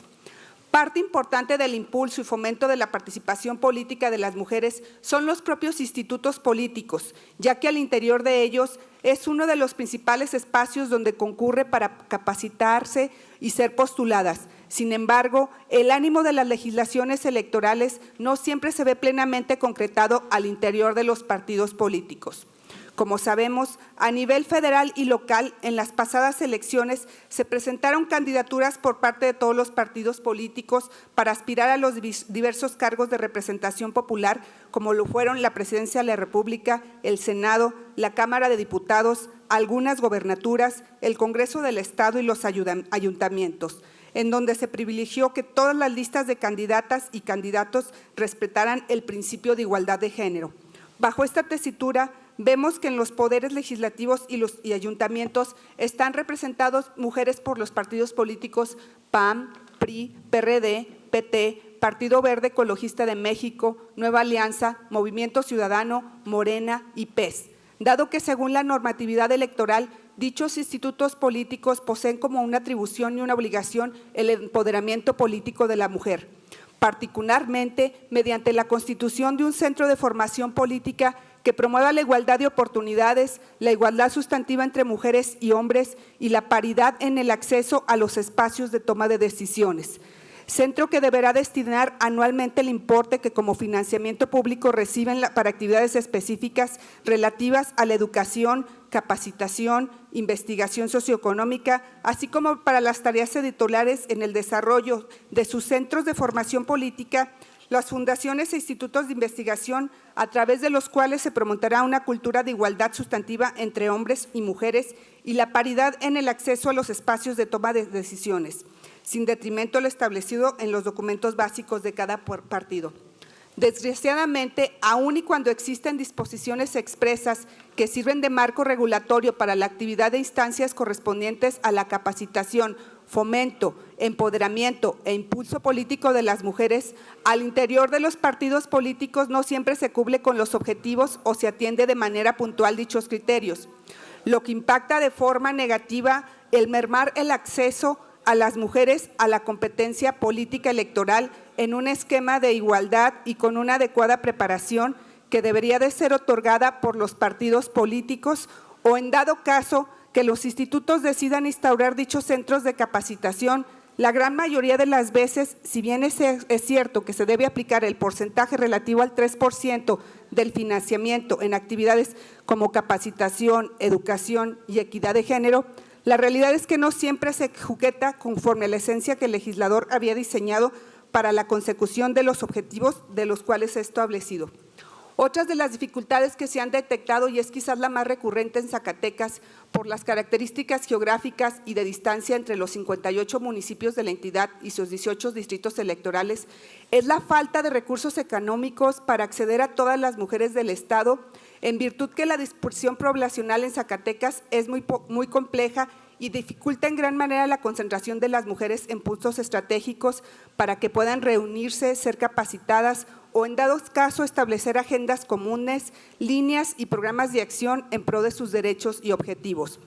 Parte importante del impulso y fomento de la participación política de las mujeres son los propios institutos políticos, ya que al interior de ellos es uno de los principales espacios donde concurre para capacitarse y ser postuladas. Sin embargo, el ánimo de las legislaciones electorales no siempre se ve plenamente concretado al interior de los partidos políticos. Como sabemos, a nivel federal y local, en las pasadas elecciones se presentaron candidaturas por parte de todos los partidos políticos para aspirar a los diversos cargos de representación popular, como lo fueron la Presidencia de la República, el Senado, la Cámara de Diputados, algunas gobernaturas, el Congreso del Estado y los ayuntamientos, en donde se privilegió que todas las listas de candidatas y candidatos respetaran el principio de igualdad de género. Bajo esta tesitura, vemos que en los poderes legislativos y ayuntamientos están representados mujeres por los partidos políticos PAN, PRI, PRD, PT, Partido Verde Ecologista de México, Nueva Alianza, Movimiento Ciudadano, Morena y PES, dado que según la normatividad electoral, dichos institutos políticos poseen como una atribución y una obligación el empoderamiento político de la mujer, particularmente mediante la constitución de un centro de formación política que promueva la igualdad de oportunidades, la igualdad sustantiva entre mujeres y hombres y la paridad en el acceso a los espacios de toma de decisiones. Centro que deberá destinar anualmente el importe que como financiamiento público reciben para actividades específicas relativas a la educación, capacitación, investigación socioeconómica, así como para las tareas editoriales en el desarrollo de sus centros de formación política, las fundaciones e institutos de investigación a través de los cuales se promoverá una cultura de igualdad sustantiva entre hombres y mujeres y la paridad en el acceso a los espacios de toma de decisiones, sin detrimento a lo establecido en los documentos básicos de cada partido. Desgraciadamente, aun y cuando existen disposiciones expresas que sirven de marco regulatorio para la actividad de instancias correspondientes a la capacitación, fomento, empoderamiento e impulso político de las mujeres, al interior de los partidos políticos no siempre se cumple con los objetivos o se atiende de manera puntual dichos criterios, lo que impacta de forma negativa el mermar el acceso a las mujeres a la competencia política electoral en un esquema de igualdad y con una adecuada preparación que debería de ser otorgada por los partidos políticos o en dado caso que los institutos decidan instaurar dichos centros de capacitación. La gran mayoría de las veces, si bien es cierto que se debe aplicar el porcentaje relativo al 3% del financiamiento en actividades como capacitación, educación y equidad de género, la realidad es que no siempre se ejecute conforme a la esencia que el legislador había diseñado para la consecución de los objetivos de los cuales se ha establecido. Otras de las dificultades que se han detectado, y es quizás la más recurrente en Zacatecas, por las características geográficas y de distancia entre los 58 municipios de la entidad y sus 18 distritos electorales, es la falta de recursos económicos para acceder a todas las mujeres del Estado, en virtud que la dispersión poblacional en Zacatecas es muy compleja y dificulta en gran manera la concentración de las mujeres en puntos estratégicos para que puedan reunirse, ser capacitadas o en dados casos establecer agendas comunes, líneas y programas de acción en pro de sus derechos y objetivos.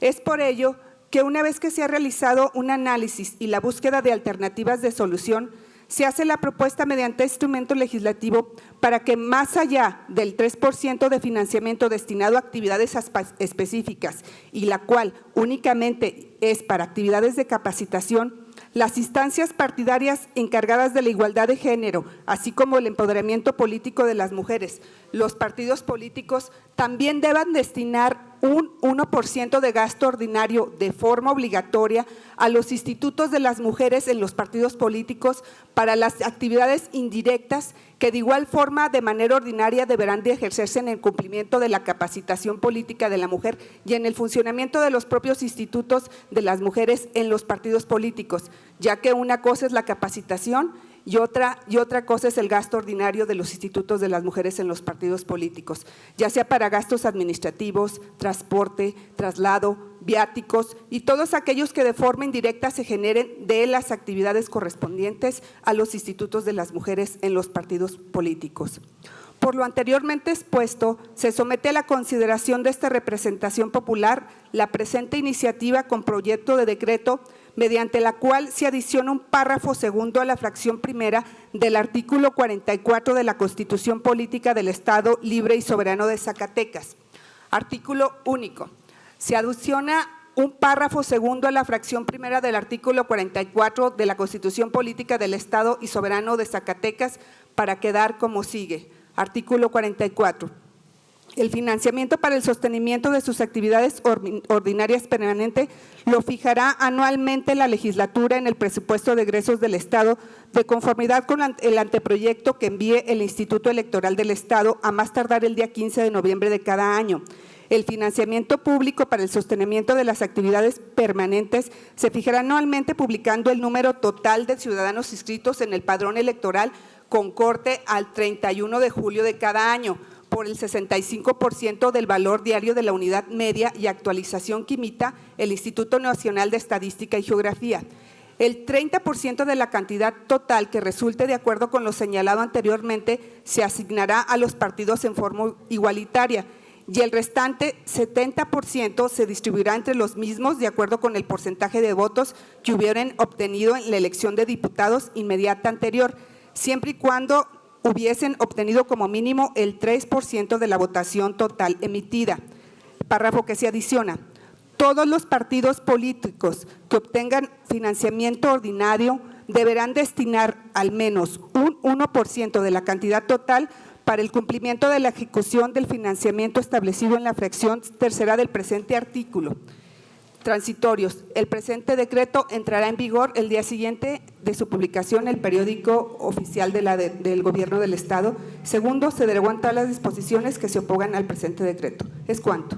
Es por ello que una vez que se ha realizado un análisis y la búsqueda de alternativas de solución, se hace la propuesta mediante instrumento legislativo para que más allá del 3% de financiamiento destinado a actividades específicas y la cual únicamente es para actividades de capacitación, las instancias partidarias encargadas de la igualdad de género, así como el empoderamiento político de las mujeres, los partidos políticos también deban destinar un 1% de gasto ordinario de forma obligatoria a los institutos de las mujeres en los partidos políticos para las actividades indirectas que de igual forma de manera ordinaria deberán de ejercerse en el cumplimiento de la capacitación política de la mujer y en el funcionamiento de los propios institutos de las mujeres en los partidos políticos, ya que una cosa es la capacitación y otra cosa es el gasto ordinario de los institutos de las mujeres en los partidos políticos, ya sea para gastos administrativos, transporte, traslado, viáticos y todos aquellos que de forma indirecta se generen de las actividades correspondientes a los institutos de las mujeres en los partidos políticos. Por lo anteriormente expuesto, se somete a la consideración de esta representación popular la presente iniciativa con proyecto de decreto mediante la cual se adiciona un párrafo segundo a la fracción primera del artículo 44 de la Constitución Política del Estado Libre y Soberano de Zacatecas. Artículo único. Se adiciona un párrafo segundo a la fracción primera del artículo 44 de la Constitución Política del Estado y Soberano de Zacatecas para quedar como sigue. Artículo 44. El financiamiento para el sostenimiento de sus actividades ordinarias permanentes lo fijará anualmente la legislatura en el presupuesto de egresos del Estado de conformidad con el anteproyecto que envíe el Instituto Electoral del Estado a más tardar el día 15 de noviembre de cada año. El financiamiento público para el sostenimiento de las actividades permanentes se fijará anualmente publicando el número total de ciudadanos inscritos en el padrón electoral con corte al 31 de julio de cada año, por el 65% del valor diario de la unidad media y actualización que emita el Instituto Nacional de Estadística y Geografía. El 30% de la cantidad total que resulte de acuerdo con lo señalado anteriormente se asignará a los partidos en forma igualitaria y el restante 70% se distribuirá entre los mismos de acuerdo con el porcentaje de votos que hubieran obtenido en la elección de diputados inmediata anterior, siempre y cuando hubiesen obtenido como mínimo el 3% de la votación total emitida. Párrafo que se adiciona. Todos los partidos políticos que obtengan financiamiento ordinario deberán destinar al menos un 1% de la cantidad total para el cumplimiento de la ejecución del financiamiento establecido en la fracción tercera del presente artículo. Transitorios. El presente decreto entrará en vigor el día siguiente de su publicación en el periódico oficial del Gobierno del Estado. Segundo, se derogan todas las disposiciones que se opongan al presente decreto. Es cuanto.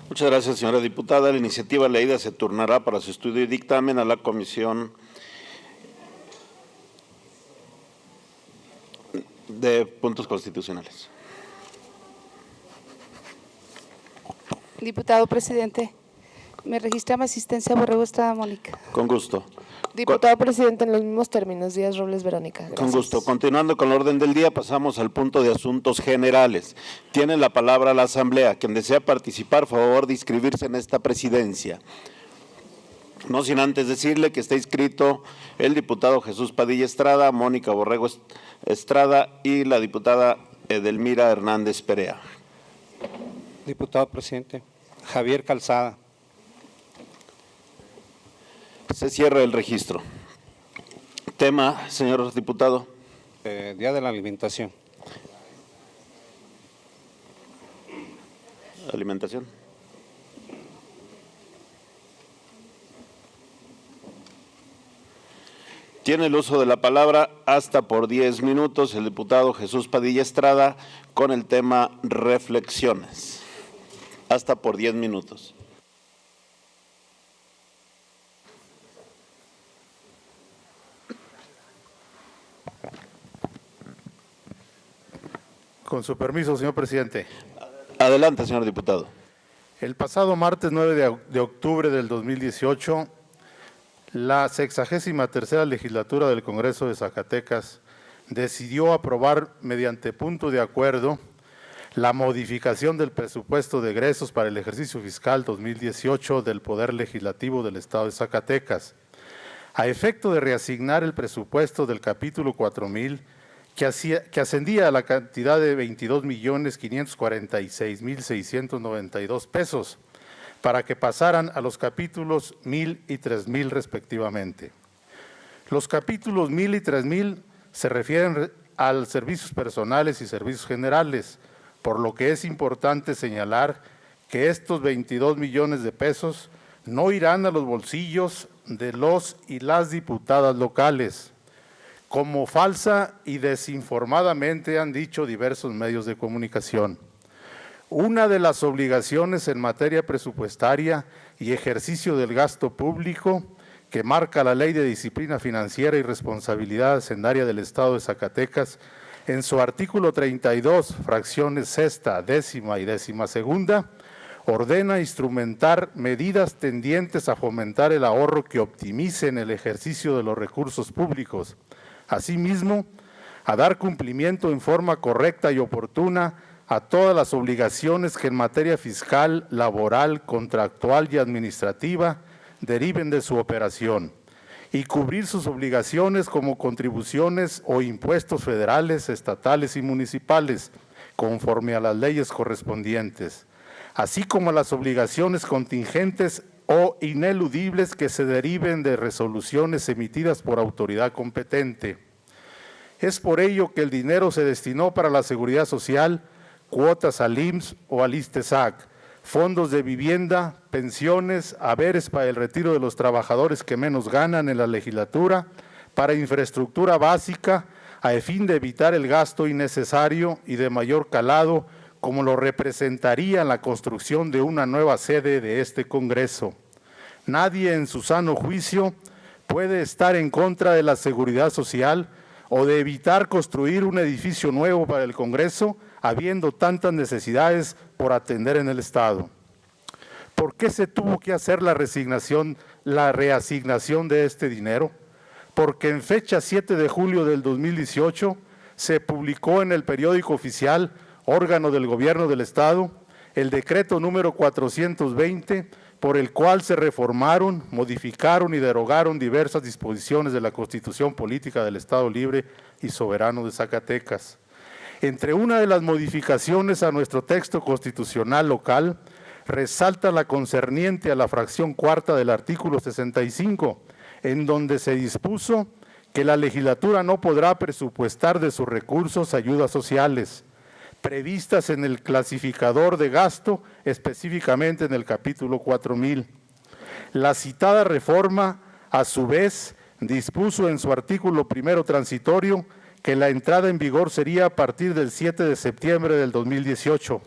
Muchas gracias, señora diputada. La iniciativa leída se turnará para su estudio y dictamen a la Comisión De puntos constitucionales. Diputado presidente, me registra mi asistencia Borrego Estrada Mónica. Con gusto. Diputado presidente, en los mismos términos, Díaz Robles Verónica. Gracias. Con gusto. Continuando con el orden del día, pasamos al punto de asuntos generales. Tiene la palabra la Asamblea. Quien desea participar, por favor de inscribirse en esta presidencia. No sin antes decirle que está inscrito el diputado Jesús Padilla Estrada, Mónica Borrego Estrada y la diputada Edelmira Hernández Perea. Diputado presidente, Javier Calzada. Se cierra el registro. Tema, señor diputado. Día de la alimentación. Alimentación. Tiene el uso de la palabra hasta por 10 minutos el diputado Jesús Padilla Estrada con el tema reflexiones. Hasta por 10 minutos. Con su permiso, señor presidente. Adelante, señor diputado. El pasado martes 9 de octubre del 2018, la 63ª legislatura del Congreso de Zacatecas decidió aprobar mediante punto de acuerdo la modificación del presupuesto de egresos para el ejercicio fiscal 2018 del Poder Legislativo del Estado de Zacatecas, a efecto de reasignar el presupuesto del capítulo 4000 que ascendía a la cantidad de 22.546.692 pesos, para que pasaran a los capítulos 1000 y 3000 respectivamente. Los capítulos 1000 y 3000 se refieren a servicios personales y servicios generales, por lo que es importante señalar que estos 22 millones de pesos no irán a los bolsillos de los y las diputadas locales, como falsa y desinformadamente han dicho diversos medios de comunicación. Una de las obligaciones en materia presupuestaria y ejercicio del gasto público que marca la Ley de Disciplina Financiera y Responsabilidad Hacendaria del Estado de Zacatecas, en su artículo 32, fracciones sexta, décima y décima segunda, ordena instrumentar medidas tendientes a fomentar el ahorro que optimicen el ejercicio de los recursos públicos. Asimismo, a dar cumplimiento en forma correcta y oportuna a todas las obligaciones que en materia fiscal, laboral, contractual y administrativa deriven de su operación, y cubrir sus obligaciones como contribuciones o impuestos federales, estatales y municipales, conforme a las leyes correspondientes, así como las obligaciones contingentes o ineludibles que se deriven de resoluciones emitidas por autoridad competente. Es por ello que el dinero se destinó para la seguridad social, cuotas al IMSS o al ISTESAC, fondos de vivienda, pensiones, haberes para el retiro de los trabajadores que menos ganan en la legislatura, para infraestructura básica, a fin de evitar el gasto innecesario y de mayor calado, como lo representaría la construcción de una nueva sede de este Congreso. Nadie en su sano juicio puede estar en contra de la seguridad social o de evitar construir un edificio nuevo para el Congreso, habiendo tantas necesidades por atender en el Estado. ¿Por qué se tuvo que hacer la reasignación de este dinero? Porque en fecha 7 de julio del 2018 se publicó en el periódico oficial, órgano del Gobierno del Estado, el decreto número 420, por el cual se reformaron, modificaron y derogaron diversas disposiciones de la Constitución Política del Estado Libre y Soberano de Zacatecas. Entre una de las modificaciones a nuestro texto constitucional local, resalta la concerniente a la fracción cuarta del artículo 65, en donde se dispuso que la legislatura no podrá presupuestar de sus recursos ayudas sociales, previstas en el clasificador de gasto, específicamente en el capítulo 4000. La citada reforma, a su vez, dispuso en su artículo primero transitorio que la entrada en vigor sería a partir del 7 de septiembre del 2018.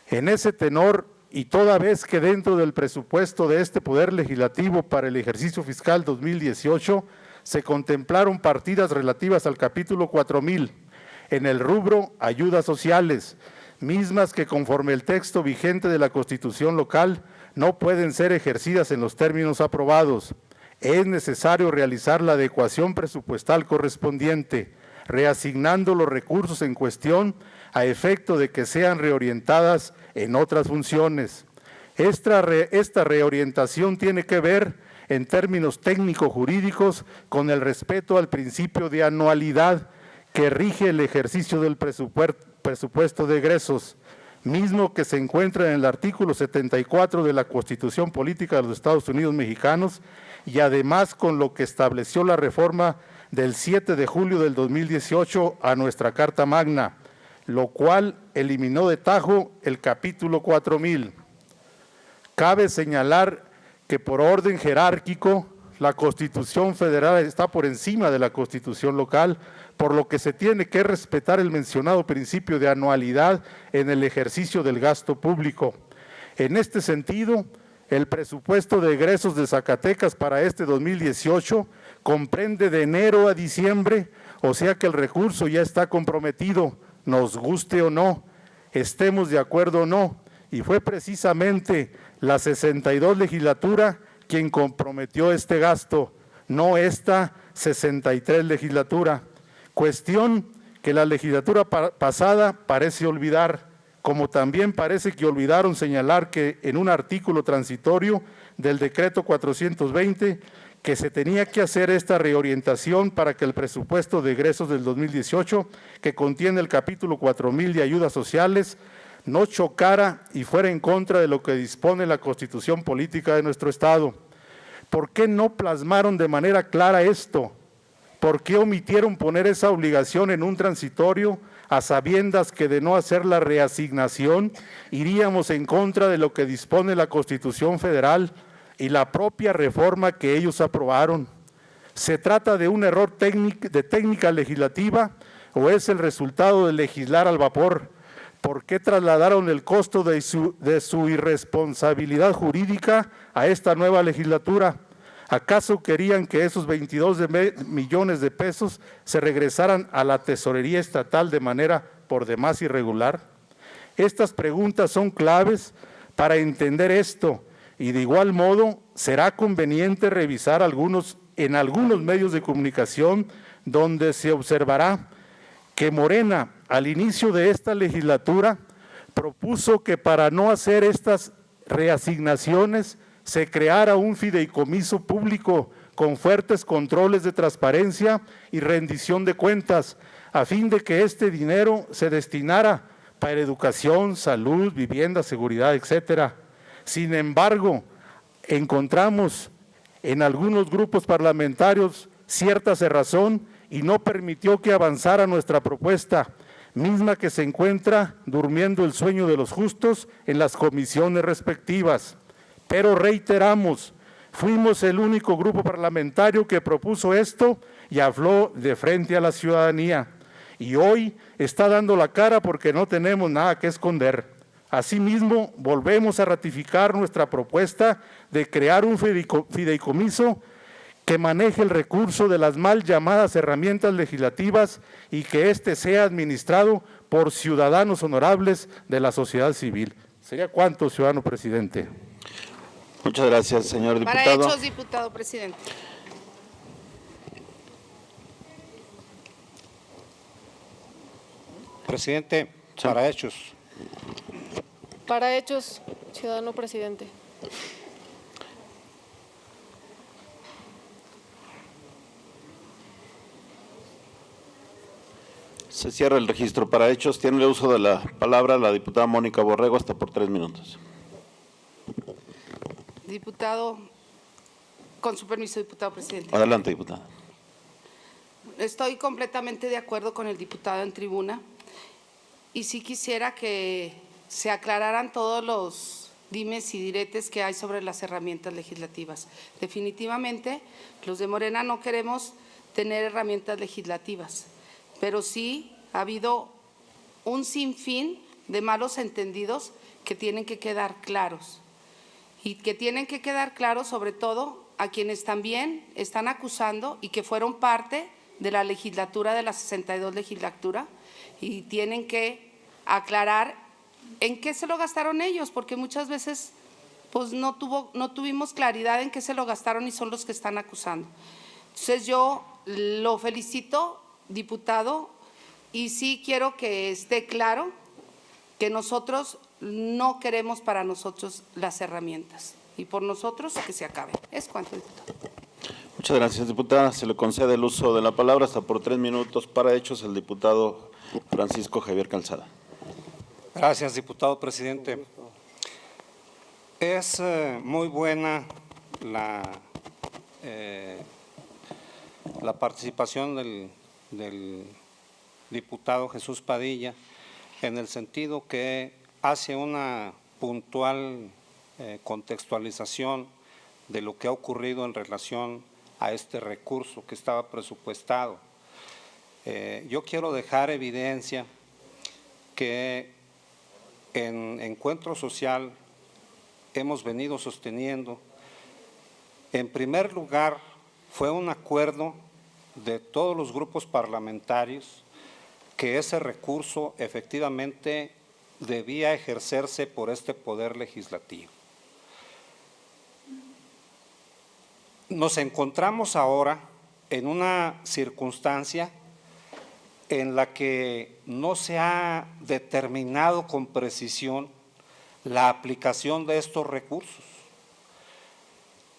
En ese tenor, y toda vez que dentro del presupuesto de este Poder Legislativo para el ejercicio fiscal 2018 se contemplaron partidas relativas al capítulo 4000, en el rubro ayudas sociales, mismas que conforme el texto vigente de la Constitución local no pueden ser ejercidas en los términos aprobados. Es necesario realizar la adecuación presupuestal correspondiente, reasignando los recursos en cuestión a efecto de que sean reorientadas en otras funciones. Esta reorientación tiene que ver, en términos técnico-jurídicos, con el respeto al principio de anualidad que rige el ejercicio del presupuesto de egresos, mismo que se encuentra en el artículo 74 de la Constitución Política de los Estados Unidos Mexicanos, y además con lo que estableció la reforma del 7 de julio del 2018 a nuestra Carta Magna, lo cual eliminó de tajo el capítulo 4000. Cabe señalar que por orden jerárquico, la Constitución Federal está por encima de la Constitución local, por lo que se tiene que respetar el mencionado principio de anualidad en el ejercicio del gasto público. En este sentido, el presupuesto de egresos de Zacatecas para este 2018 comprende de enero a diciembre, o sea que el recurso ya está comprometido, nos guste o no, estemos de acuerdo o no, y fue precisamente la 62 legislatura quien comprometió este gasto, no esta 63 legislatura. Cuestión que la legislatura pasada parece olvidar, como también parece que olvidaron señalar que en un artículo transitorio del decreto 420 que se tenía que hacer esta reorientación para que el presupuesto de egresos del 2018, que contiene el capítulo 4000 de ayudas sociales, no chocara y fuera en contra de lo que dispone la Constitución Política de nuestro Estado. ¿Por qué no plasmaron de manera clara esto? ¿Por qué omitieron poner esa obligación en un transitorio a sabiendas que de no hacer la reasignación iríamos en contra de lo que dispone la Constitución Federal y la propia reforma que ellos aprobaron? ¿Se trata de un error de técnica legislativa o es el resultado de legislar al vapor? ¿Por qué trasladaron el costo de su irresponsabilidad jurídica a esta nueva legislatura? ¿Acaso querían que esos 22 millones de pesos se regresaran a la tesorería estatal de manera por demás irregular? Estas preguntas son claves para entender esto, y de igual modo será conveniente revisar en algunos medios de comunicación donde se observará que Morena, al inicio de esta legislatura, propuso que para no hacer estas reasignaciones se creara un fideicomiso público con fuertes controles de transparencia y rendición de cuentas, a fin de que este dinero se destinara para educación, salud, vivienda, seguridad, etcétera. Sin embargo, encontramos en algunos grupos parlamentarios cierta cerrazón y no permitió que avanzara nuestra propuesta, misma que se encuentra durmiendo el sueño de los justos en las comisiones respectivas. Pero reiteramos, fuimos el único grupo parlamentario que propuso esto y habló de frente a la ciudadanía. Y hoy está dando la cara porque no tenemos nada que esconder. Asimismo, volvemos a ratificar nuestra propuesta de crear un fideicomiso que maneje el recurso de las mal llamadas herramientas legislativas y que éste sea administrado por ciudadanos honorables de la sociedad civil. ¿Sería cuánto, ciudadano presidente? Muchas gracias, señor diputado. Para hechos, diputado presidente. Presidente, para hechos. Para hechos, ciudadano presidente. Se cierra el registro para hechos. Tiene el uso de la palabra la diputada Mónica Borrego, hasta por 3 minutos. Diputado, con su permiso, diputado presidente. Adelante, diputada. Estoy completamente de acuerdo con el diputado en tribuna y sí quisiera que se aclararan todos los dimes y diretes que hay sobre las herramientas legislativas. Definitivamente, los de Morena no queremos tener herramientas legislativas, pero sí ha habido un sinfín de malos entendidos que tienen que quedar claros y que tienen que quedar claros sobre todo a quienes también están acusando y que fueron parte de la legislatura de la 62 legislatura y tienen que aclarar en qué se lo gastaron ellos, porque muchas veces pues no tuvimos claridad en qué se lo gastaron y son los que están acusando. Entonces yo lo felicito, diputado, y sí quiero que esté claro que nosotros no queremos para nosotros las herramientas y por nosotros que se acabe. Es cuanto, diputado. Muchas gracias, diputada. Se le concede el uso de la palabra hasta por 3 minutos para hechos el diputado Francisco Javier Calzada. Gracias, diputado presidente. Es muy buena la participación del diputado Jesús Padilla en el sentido que hace una puntual contextualización de lo que ha ocurrido en relación a este recurso que estaba presupuestado. Yo quiero dejar evidencia que en Encuentro Social hemos venido sosteniendo, en primer lugar, fue un acuerdo de todos los grupos parlamentarios que ese recurso efectivamente debía ejercerse por este Poder Legislativo. Nos encontramos ahora en una circunstancia en la que no se ha determinado con precisión la aplicación de estos recursos.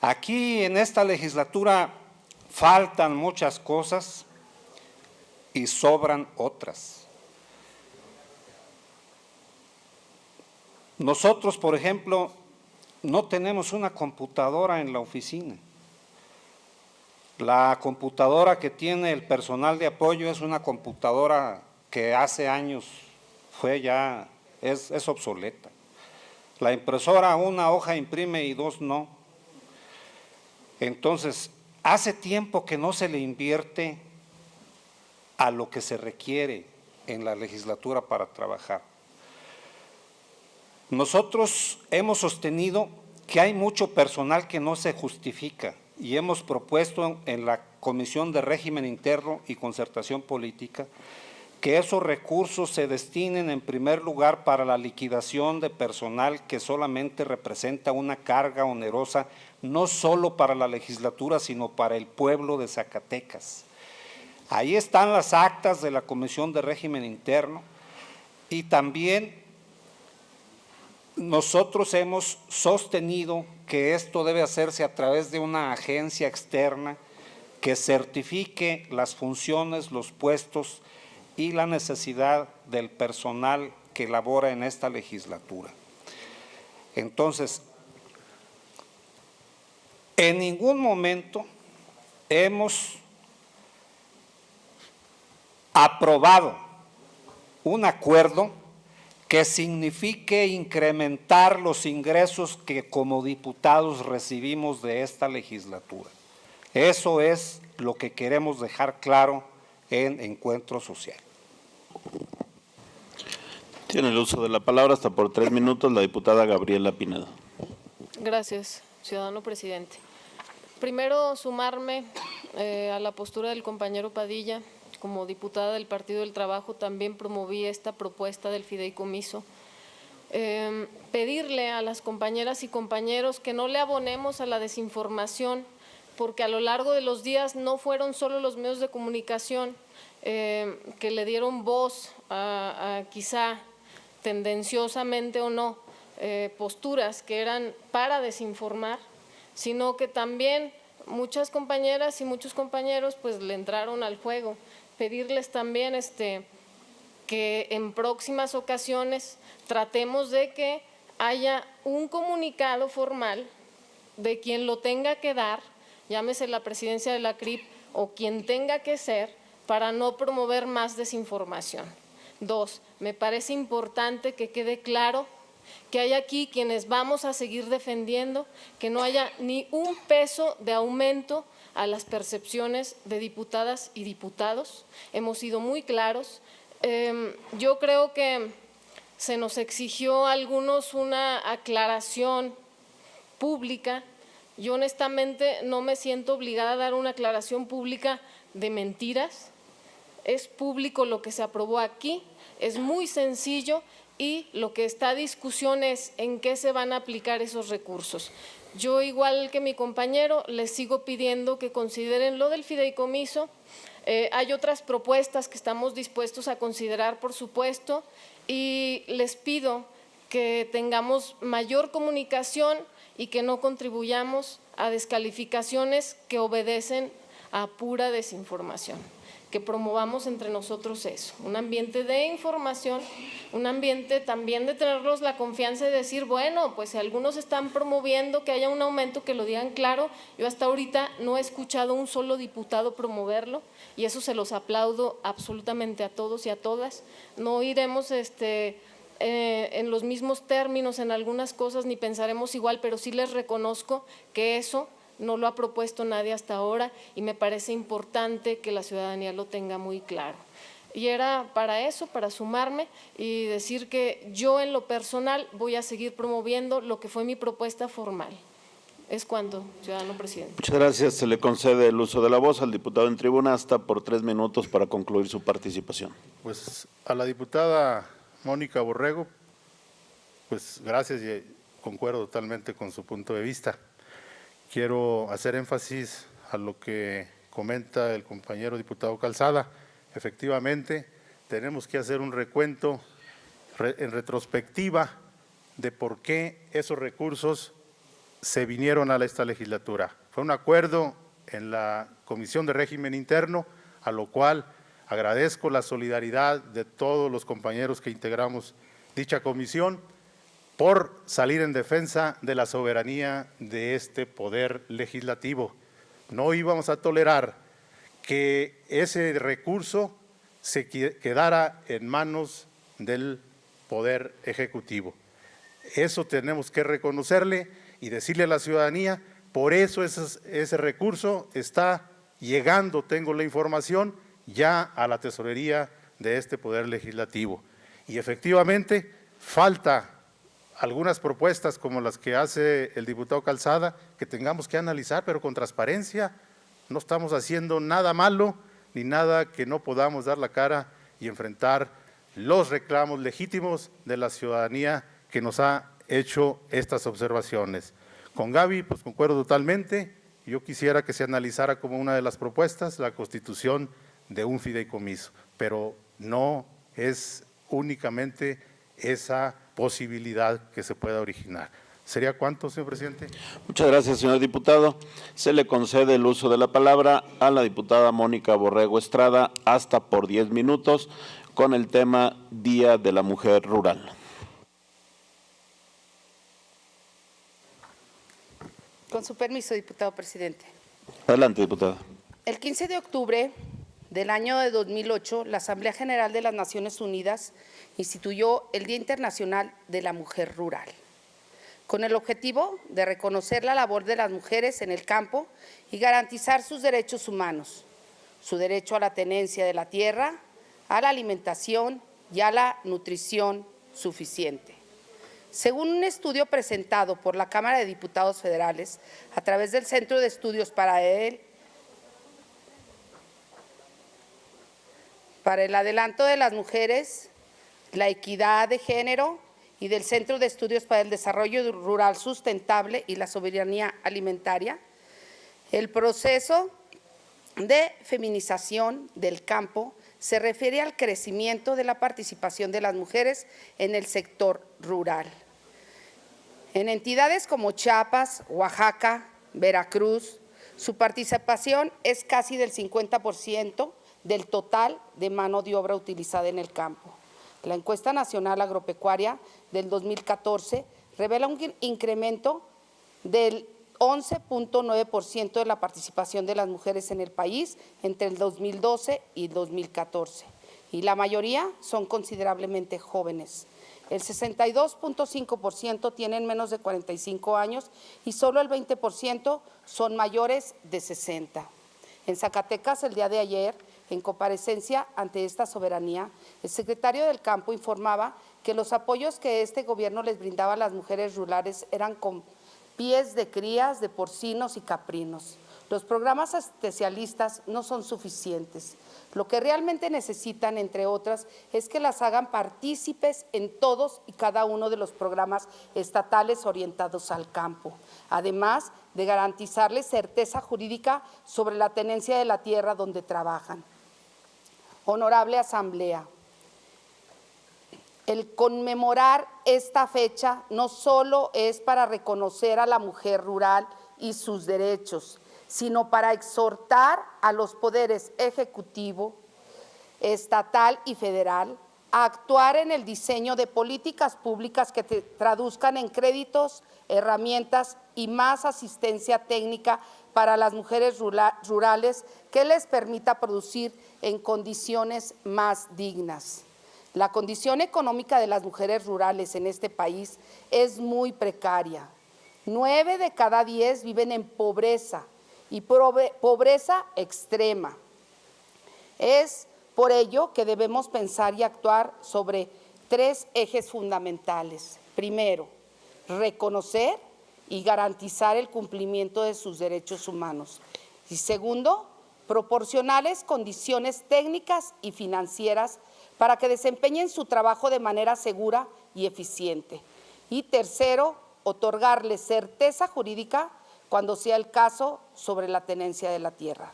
Aquí en esta legislatura faltan muchas cosas y sobran otras. Nosotros, por ejemplo, no tenemos una computadora en la oficina. La computadora que tiene el personal de apoyo es una computadora que hace años es obsoleta. La impresora, una hoja imprime y 2 no. Entonces, hace tiempo que no se le invierte a lo que se requiere en la legislatura para trabajar. Nosotros hemos sostenido que hay mucho personal que no se justifica y hemos propuesto en la Comisión de Régimen Interno y Concertación Política que esos recursos se destinen en primer lugar para la liquidación de personal que solamente representa una carga onerosa, no solo para la legislatura, sino para el pueblo de Zacatecas. Ahí están las actas de la Comisión de Régimen Interno y también nosotros hemos sostenido que esto debe hacerse a través de una agencia externa que certifique las funciones, los puestos y la necesidad del personal que labora en esta legislatura. Entonces, en ningún momento hemos aprobado un acuerdo que signifique incrementar los ingresos que como diputados recibimos de esta legislatura. Eso es lo que queremos dejar claro en Encuentro Social. Tiene el uso de la palabra hasta por 3 minutos la diputada Gabriela Pinedo. Gracias, ciudadano presidente. Primero, sumarme a la postura del compañero Padilla. Como diputada del Partido del Trabajo también promoví esta propuesta del fideicomiso. Pedirle a las compañeras y compañeros que no le abonemos a la desinformación, porque a lo largo de los días no fueron solo los medios de comunicación que le dieron voz a quizá tendenciosamente o no posturas que eran para desinformar, sino que también muchas compañeras y muchos compañeros pues le entraron al juego. Pedirles también que en próximas ocasiones tratemos de que haya un comunicado formal de quien lo tenga que dar, llámese la presidencia de la CRIP o quien tenga que ser, para no promover más desinformación. 2, me parece importante que quede claro que hay aquí quienes vamos a seguir defendiendo que no haya ni un peso de aumento a las percepciones de diputadas y diputados. Hemos sido muy claros. Yo creo que se nos exigió a algunos una aclaración pública. Yo honestamente no me siento obligada a dar una aclaración pública de mentiras. Es público lo que se aprobó aquí. es muy sencillo y lo que está a discusión es en qué se van a aplicar esos recursos. Yo, igual que mi compañero, les sigo pidiendo que consideren lo del fideicomiso. Hay otras propuestas que estamos dispuestos a considerar, por supuesto, y les pido que tengamos mayor comunicación y que no contribuyamos a descalificaciones que obedecen a pura desinformación, que promovamos entre nosotros eso, un ambiente de información, un ambiente también de tenernos la confianza de decir, bueno, pues si algunos están promoviendo que haya un aumento, que lo digan claro. Yo hasta ahorita no he escuchado un solo diputado promoverlo y eso se los aplaudo absolutamente a todos y a todas. No iremos en los mismos términos en algunas cosas ni pensaremos igual, pero sí les reconozco que eso no lo ha propuesto nadie hasta ahora y me parece importante que la ciudadanía lo tenga muy claro. Y era para eso, para sumarme y decir que yo en lo personal voy a seguir promoviendo lo que fue mi propuesta formal. Es cuanto, ciudadano presidente. Muchas gracias. Se le concede el uso de la voz al diputado en tribuna hasta por 3 minutos para concluir su participación. Pues a la diputada Mónica Borrego, pues gracias y concuerdo totalmente con su punto de vista. Quiero hacer énfasis a lo que comenta el compañero diputado Calzada. Efectivamente, tenemos que hacer un recuento en retrospectiva de por qué esos recursos se vinieron a esta legislatura. Fue un acuerdo en la Comisión de Régimen Interno, a lo cual agradezco la solidaridad de todos los compañeros que integramos dicha comisión por salir en defensa de la soberanía de este poder legislativo. No íbamos a tolerar que ese recurso se quedara en manos del Poder Ejecutivo. Eso tenemos que reconocerle y decirle a la ciudadanía, por eso ese recurso está llegando, tengo la información, ya a la tesorería de este Poder Legislativo. Y efectivamente falta algunas propuestas como las que hace el diputado Calzada, que tengamos que analizar, pero con transparencia. No estamos haciendo nada malo, ni nada que no podamos dar la cara y enfrentar los reclamos legítimos de la ciudadanía que nos ha hecho estas observaciones. Con Gaby, pues concuerdo totalmente. Yo quisiera que se analizara como una de las propuestas la constitución de un fideicomiso, pero no es únicamente esa posibilidad que se pueda originar. ¿Sería cuánto, señor presidente? Muchas gracias, señor diputado. Se le concede el uso de la palabra a la diputada Mónica Borrego Estrada hasta por 10 minutos con el tema Día de la Mujer Rural. Con su permiso, diputado presidente. Adelante, diputada. El 15 de octubre del año de 2008, la Asamblea General de las Naciones Unidas instituyó el Día Internacional de la Mujer Rural, con el objetivo de reconocer la labor de las mujeres en el campo y garantizar sus derechos humanos, su derecho a la tenencia de la tierra, a la alimentación y a la nutrición suficiente. Según un estudio presentado por la Cámara de Diputados Federales a través del Centro de Estudios para el Adelanto de las Mujeres, la Equidad de Género y del Centro de Estudios para el Desarrollo Rural Sustentable y la Soberanía Alimentaria, el proceso de feminización del campo se refiere al crecimiento de la participación de las mujeres en el sector rural. En entidades como Chiapas, Oaxaca, Veracruz, su participación es casi del 50% del total de mano de obra utilizada en el campo. La encuesta nacional agropecuaria del 2014 revela un incremento del 11.9% de la participación de las mujeres en el país entre el 2012 y 2014, y la mayoría son considerablemente jóvenes. El 62.5% tienen menos de 45 años y solo el 20% son mayores de 60. En Zacatecas, el día de ayer, en comparecencia ante esta soberanía, el secretario del Campo informaba que los apoyos que este gobierno les brindaba a las mujeres rurales eran con pies de crías de porcinos y caprinos, Los programas especialistas no son suficientes. Lo que realmente necesitan, entre otras, es que las hagan partícipes en todos y cada uno de los programas estatales orientados al campo, además de garantizarles certeza jurídica sobre la tenencia de la tierra donde trabajan. Honorable Asamblea, el conmemorar esta fecha no solo es para reconocer a la mujer rural y sus derechos, sino para exhortar a los poderes ejecutivo, estatal y federal a actuar en el diseño de políticas públicas que traduzcan en créditos, herramientas y más asistencia técnica para las mujeres rurales que les permita producir en condiciones más dignas. La condición económica de las mujeres rurales en este país es muy precaria. 9 de cada 10 viven en pobreza y pobreza extrema. Es por ello que debemos pensar y actuar sobre 3 ejes fundamentales. Primero, reconocer y garantizar el cumplimiento de sus derechos humanos. Y segundo, proporcionarles condiciones técnicas y financieras para que desempeñen su trabajo de manera segura y eficiente. Y tercero, otorgarles certeza jurídica cuando sea el caso sobre la tenencia de la tierra.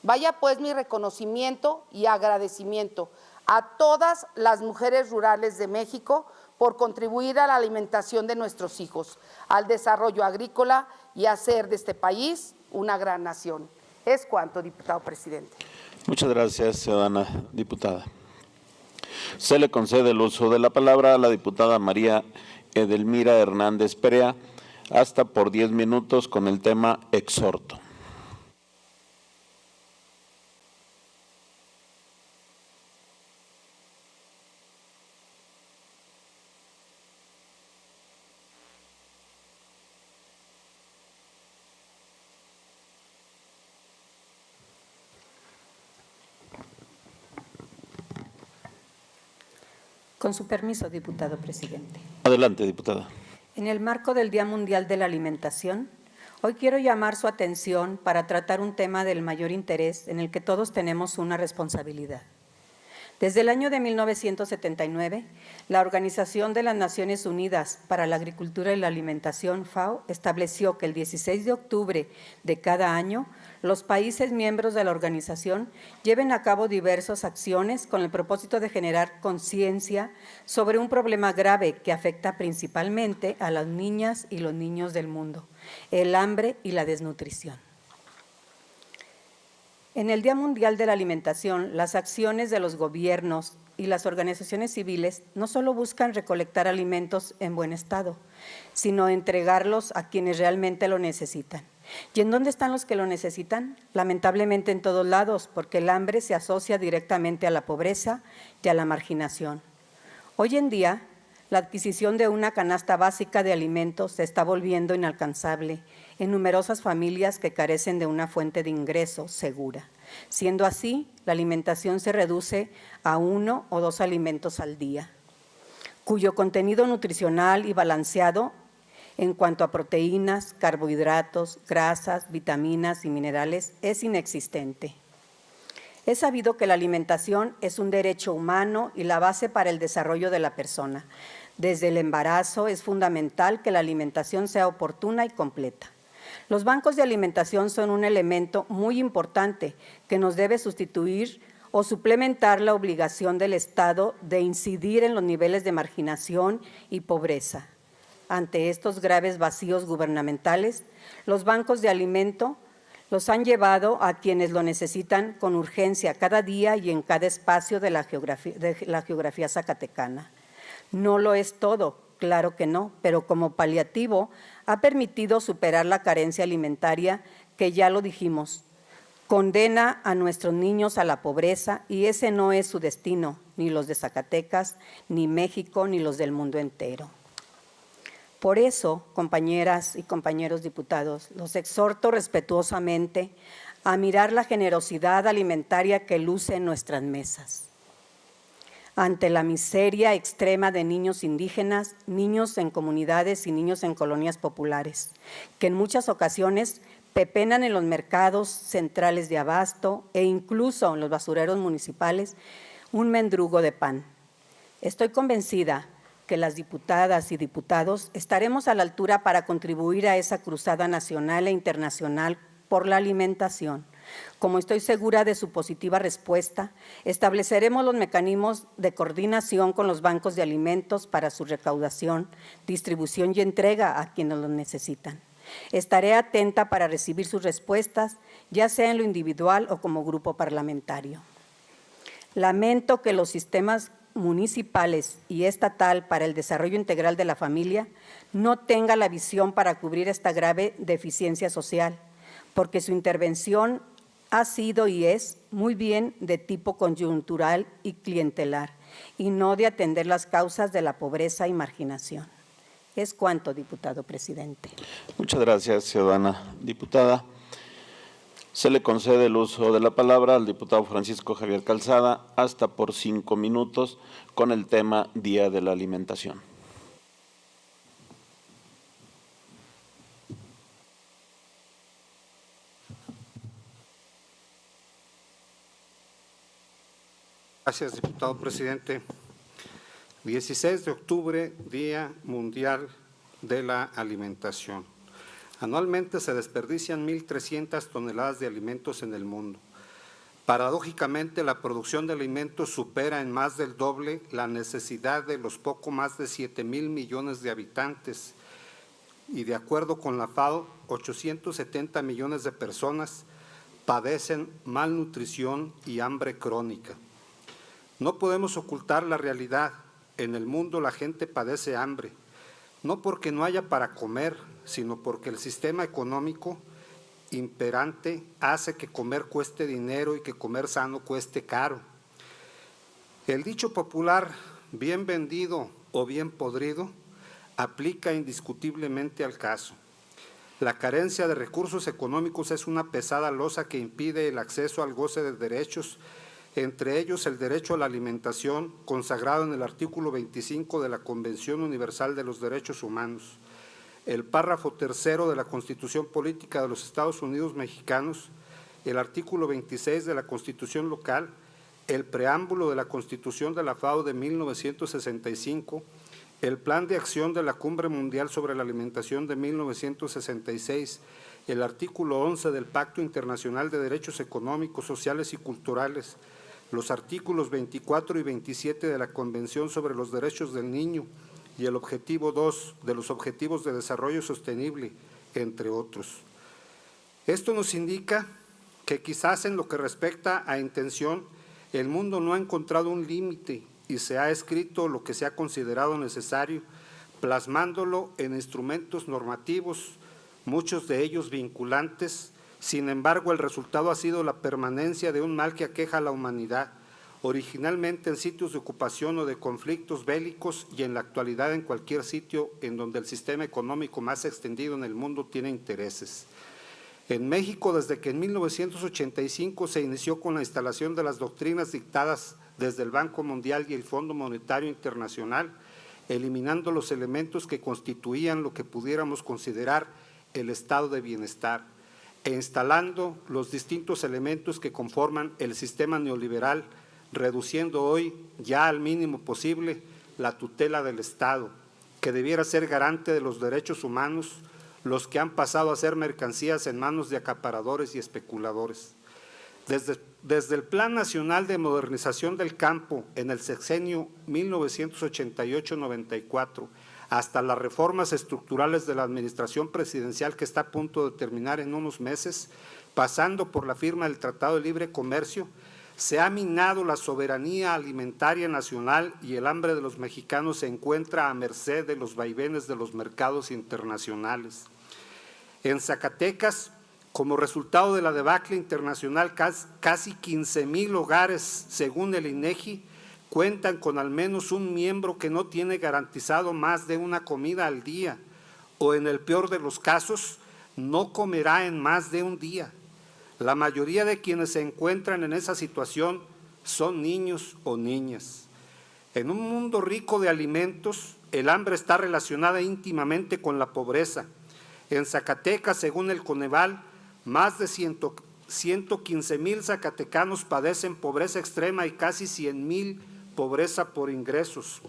Vaya pues mi reconocimiento y agradecimiento a todas las mujeres rurales de México por contribuir a la alimentación de nuestros hijos, al desarrollo agrícola y a hacer de este país una gran nación. Es cuanto, diputado presidente. Muchas gracias, ciudadana diputada. Se le concede el uso de la palabra a la diputada María Edelmira Hernández Perea, hasta por 10 minutos con el tema exhorto. Con su permiso, diputado presidente. Adelante, diputada. En el marco del Día Mundial de la Alimentación, hoy quiero llamar su atención para tratar un tema del mayor interés en el que todos tenemos una responsabilidad. Desde el año de 1979, la Organización de las Naciones Unidas para la Agricultura y la Alimentación, FAO, estableció que el 16 de octubre de cada año, los países miembros de la organización lleven a cabo diversas acciones con el propósito de generar conciencia sobre un problema grave que afecta principalmente a las niñas y los niños del mundo, el hambre y la desnutrición. En el Día Mundial de la Alimentación, las acciones de los gobiernos y las organizaciones civiles no solo buscan recolectar alimentos en buen estado, sino entregarlos a quienes realmente lo necesitan. ¿Y en dónde están los que lo necesitan? Lamentablemente en todos lados, porque el hambre se asocia directamente a la pobreza y a la marginación. Hoy en día, la adquisición de una canasta básica de alimentos se está volviendo inalcanzable en numerosas familias que carecen de una fuente de ingreso segura. Siendo así, la alimentación se reduce a 1 o 2 alimentos al día, cuyo contenido nutricional y balanceado en cuanto a proteínas, carbohidratos, grasas, vitaminas y minerales es inexistente. Es sabido que la alimentación es un derecho humano y la base para el desarrollo de la persona. Desde el embarazo es fundamental que la alimentación sea oportuna y completa. Los bancos de alimentación son un elemento muy importante que nos debe sustituir o suplementar la obligación del Estado de incidir en los niveles de marginación y pobreza. Ante estos graves vacíos gubernamentales, los bancos de alimento los han llevado a quienes lo necesitan con urgencia cada día y en cada espacio de la geografía zacatecana. No lo es todo, claro que no, pero como paliativo ha permitido superar la carencia alimentaria que, ya lo dijimos, condena a nuestros niños a la pobreza y ese no es su destino, ni los de Zacatecas, ni México, ni los del mundo entero. Por eso, compañeras y compañeros diputados, los exhorto respetuosamente a mirar la generosidad alimentaria que luce en nuestras mesas. Ante la miseria extrema de niños indígenas, niños en comunidades y niños en colonias populares, que en muchas ocasiones pepenan en los mercados centrales de abasto e incluso en los basureros municipales un mendrugo de pan. Estoy convencida que las diputadas y diputados estaremos a la altura para contribuir a esa cruzada nacional e internacional por la alimentación. Como estoy segura de su positiva respuesta, estableceremos los mecanismos de coordinación con los bancos de alimentos para su recaudación, distribución y entrega a quienes los necesitan. Estaré atenta para recibir sus respuestas, ya sea en lo individual o como grupo parlamentario. Lamento que los sistemas municipales y estatal para el desarrollo integral de la familia no tenga la visión para cubrir esta grave deficiencia social, porque su intervención ha sido y es muy bien de tipo coyuntural y clientelar, y no de atender las causas de la pobreza y marginación. Es cuanto, diputado presidente. Muchas gracias, ciudadana diputada. Se le concede el uso de la palabra al diputado Francisco Javier Calzada hasta por 5 minutos con el tema Día de la Alimentación. Gracias, diputado presidente. 16 de octubre, Día Mundial de la Alimentación. Anualmente se desperdician 1.300 toneladas de alimentos en el mundo. Paradójicamente, la producción de alimentos supera en más del doble la necesidad de los poco más de 7,000 millones de habitantes. Y de acuerdo con la FAO, 870 millones de personas padecen malnutrición y hambre crónica. No podemos ocultar la realidad. En el mundo la gente padece hambre, no porque no haya para comer, sino porque el sistema económico imperante hace que comer cueste dinero y que comer sano cueste caro. El dicho popular, bien vendido o bien podrido, aplica indiscutiblemente al caso. La carencia de recursos económicos es una pesada losa que impide el acceso al goce de derechos, entre ellos el derecho a la alimentación, consagrado en el artículo 25 de la Convención Universal de los Derechos Humanos, el párrafo 3 de la Constitución Política de los Estados Unidos Mexicanos, el artículo 26 de la Constitución Local, el preámbulo de la Constitución de la FAO de 1965, el Plan de Acción de la Cumbre Mundial sobre la Alimentación de 1966, el artículo 11 del Pacto Internacional de Derechos Económicos, Sociales y Culturales, los artículos 24 y 27 de la Convención sobre los Derechos del Niño y el objetivo 2 de los Objetivos de Desarrollo Sostenible, entre otros. Esto nos indica que quizás en lo que respecta a intención, el mundo no ha encontrado un límite y se ha escrito lo que se ha considerado necesario, plasmándolo en instrumentos normativos, muchos de ellos vinculantes. Sin embargo, el resultado ha sido la permanencia de un mal que aqueja a la humanidad, originalmente en sitios de ocupación o de conflictos bélicos y en la actualidad en cualquier sitio en donde el sistema económico más extendido en el mundo tiene intereses. En México, desde que en 1985 se inició con la instalación de las doctrinas dictadas desde el Banco Mundial y el Fondo Monetario Internacional, eliminando los elementos que constituían lo que pudiéramos considerar el estado de bienestar, e instalando los distintos elementos que conforman el sistema neoliberal, reduciendo hoy ya al mínimo posible la tutela del Estado, que debiera ser garante de los derechos humanos, los que han pasado a ser mercancías en manos de acaparadores y especuladores. Desde el Plan Nacional de Modernización del Campo en el sexenio 1988-94, hasta las reformas estructurales de la administración presidencial que está a punto de terminar en unos meses, pasando por la firma del Tratado de Libre Comercio, se ha minado la soberanía alimentaria nacional y el hambre de los mexicanos se encuentra a merced de los vaivenes de los mercados internacionales. En Zacatecas, como resultado de la debacle internacional, casi 15,000 hogares, según el INEGI, cuentan con al menos un miembro que no tiene garantizado más de una comida al día, o en el peor de los casos, no comerá en más de un día. La mayoría de quienes se encuentran en esa situación son niños o niñas. En un mundo rico de alimentos, el hambre está relacionada íntimamente con la pobreza. En Zacatecas, según el Coneval, Más de 115,000 zacatecanos padecen pobreza extrema y casi 100,000 pobreza por ingresos.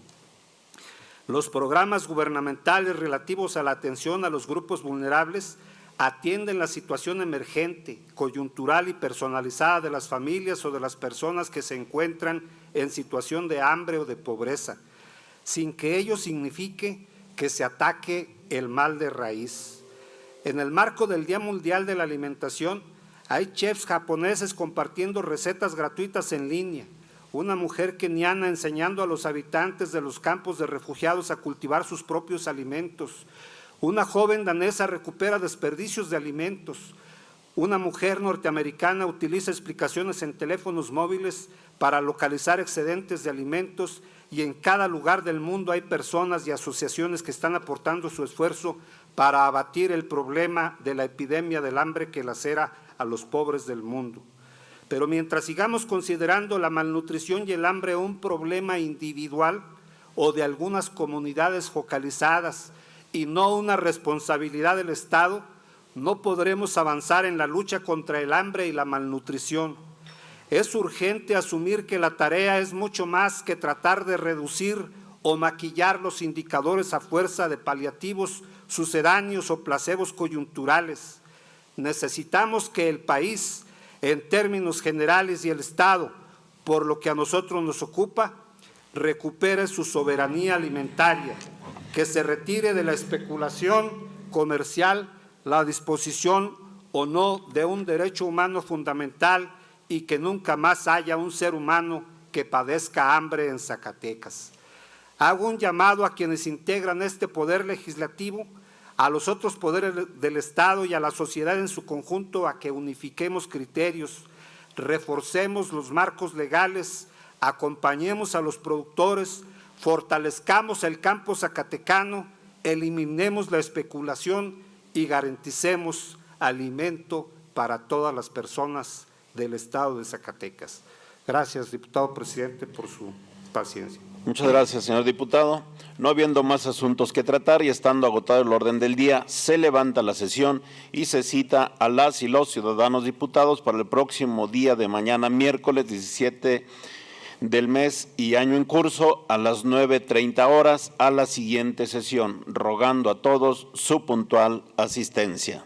Los programas gubernamentales relativos a la atención a los grupos vulnerables atienden la situación emergente, coyuntural y personalizada de las familias o de las personas que se encuentran en situación de hambre o de pobreza, sin que ello signifique que se ataque el mal de raíz. En el marco del Día Mundial de la Alimentación, hay chefs japoneses compartiendo recetas gratuitas en línea, una mujer keniana enseñando a los habitantes de los campos de refugiados a cultivar sus propios alimentos, una joven danesa recupera desperdicios de alimentos, una mujer norteamericana utiliza explicaciones en teléfonos móviles para localizar excedentes de alimentos y en cada lugar del mundo hay personas y asociaciones que están aportando su esfuerzo para abatir el problema de la epidemia del hambre que lacera a los pobres del mundo. Pero mientras sigamos considerando la malnutrición y el hambre un problema individual o de algunas comunidades focalizadas y no una responsabilidad del Estado, no podremos avanzar en la lucha contra el hambre y la malnutrición. Es urgente asumir que la tarea es mucho más que tratar de reducir o maquillar los indicadores a fuerza de paliativos sucedáneos o placebos coyunturales. Necesitamos que el país, en términos generales, y el Estado, por lo que a nosotros nos ocupa, recupere su soberanía alimentaria, que se retire de la especulación comercial la disposición o no de un derecho humano fundamental y que nunca más haya un ser humano que padezca hambre en Zacatecas. Hago un llamado a quienes integran este poder legislativo, a los otros poderes del Estado y a la sociedad en su conjunto a que unifiquemos criterios, reforcemos los marcos legales, acompañemos a los productores, fortalezcamos el campo zacatecano, eliminemos la especulación y garanticemos alimento para todas las personas del Estado de Zacatecas. Gracias, diputado presidente, por su paciencia. Muchas gracias, señor diputado. No habiendo más asuntos que tratar y estando agotado el orden del día, se levanta la sesión y se cita a las y los ciudadanos diputados para el próximo día de mañana, miércoles 17 del mes y año en curso, a las 9:30 horas, a la siguiente sesión, rogando a todos su puntual asistencia.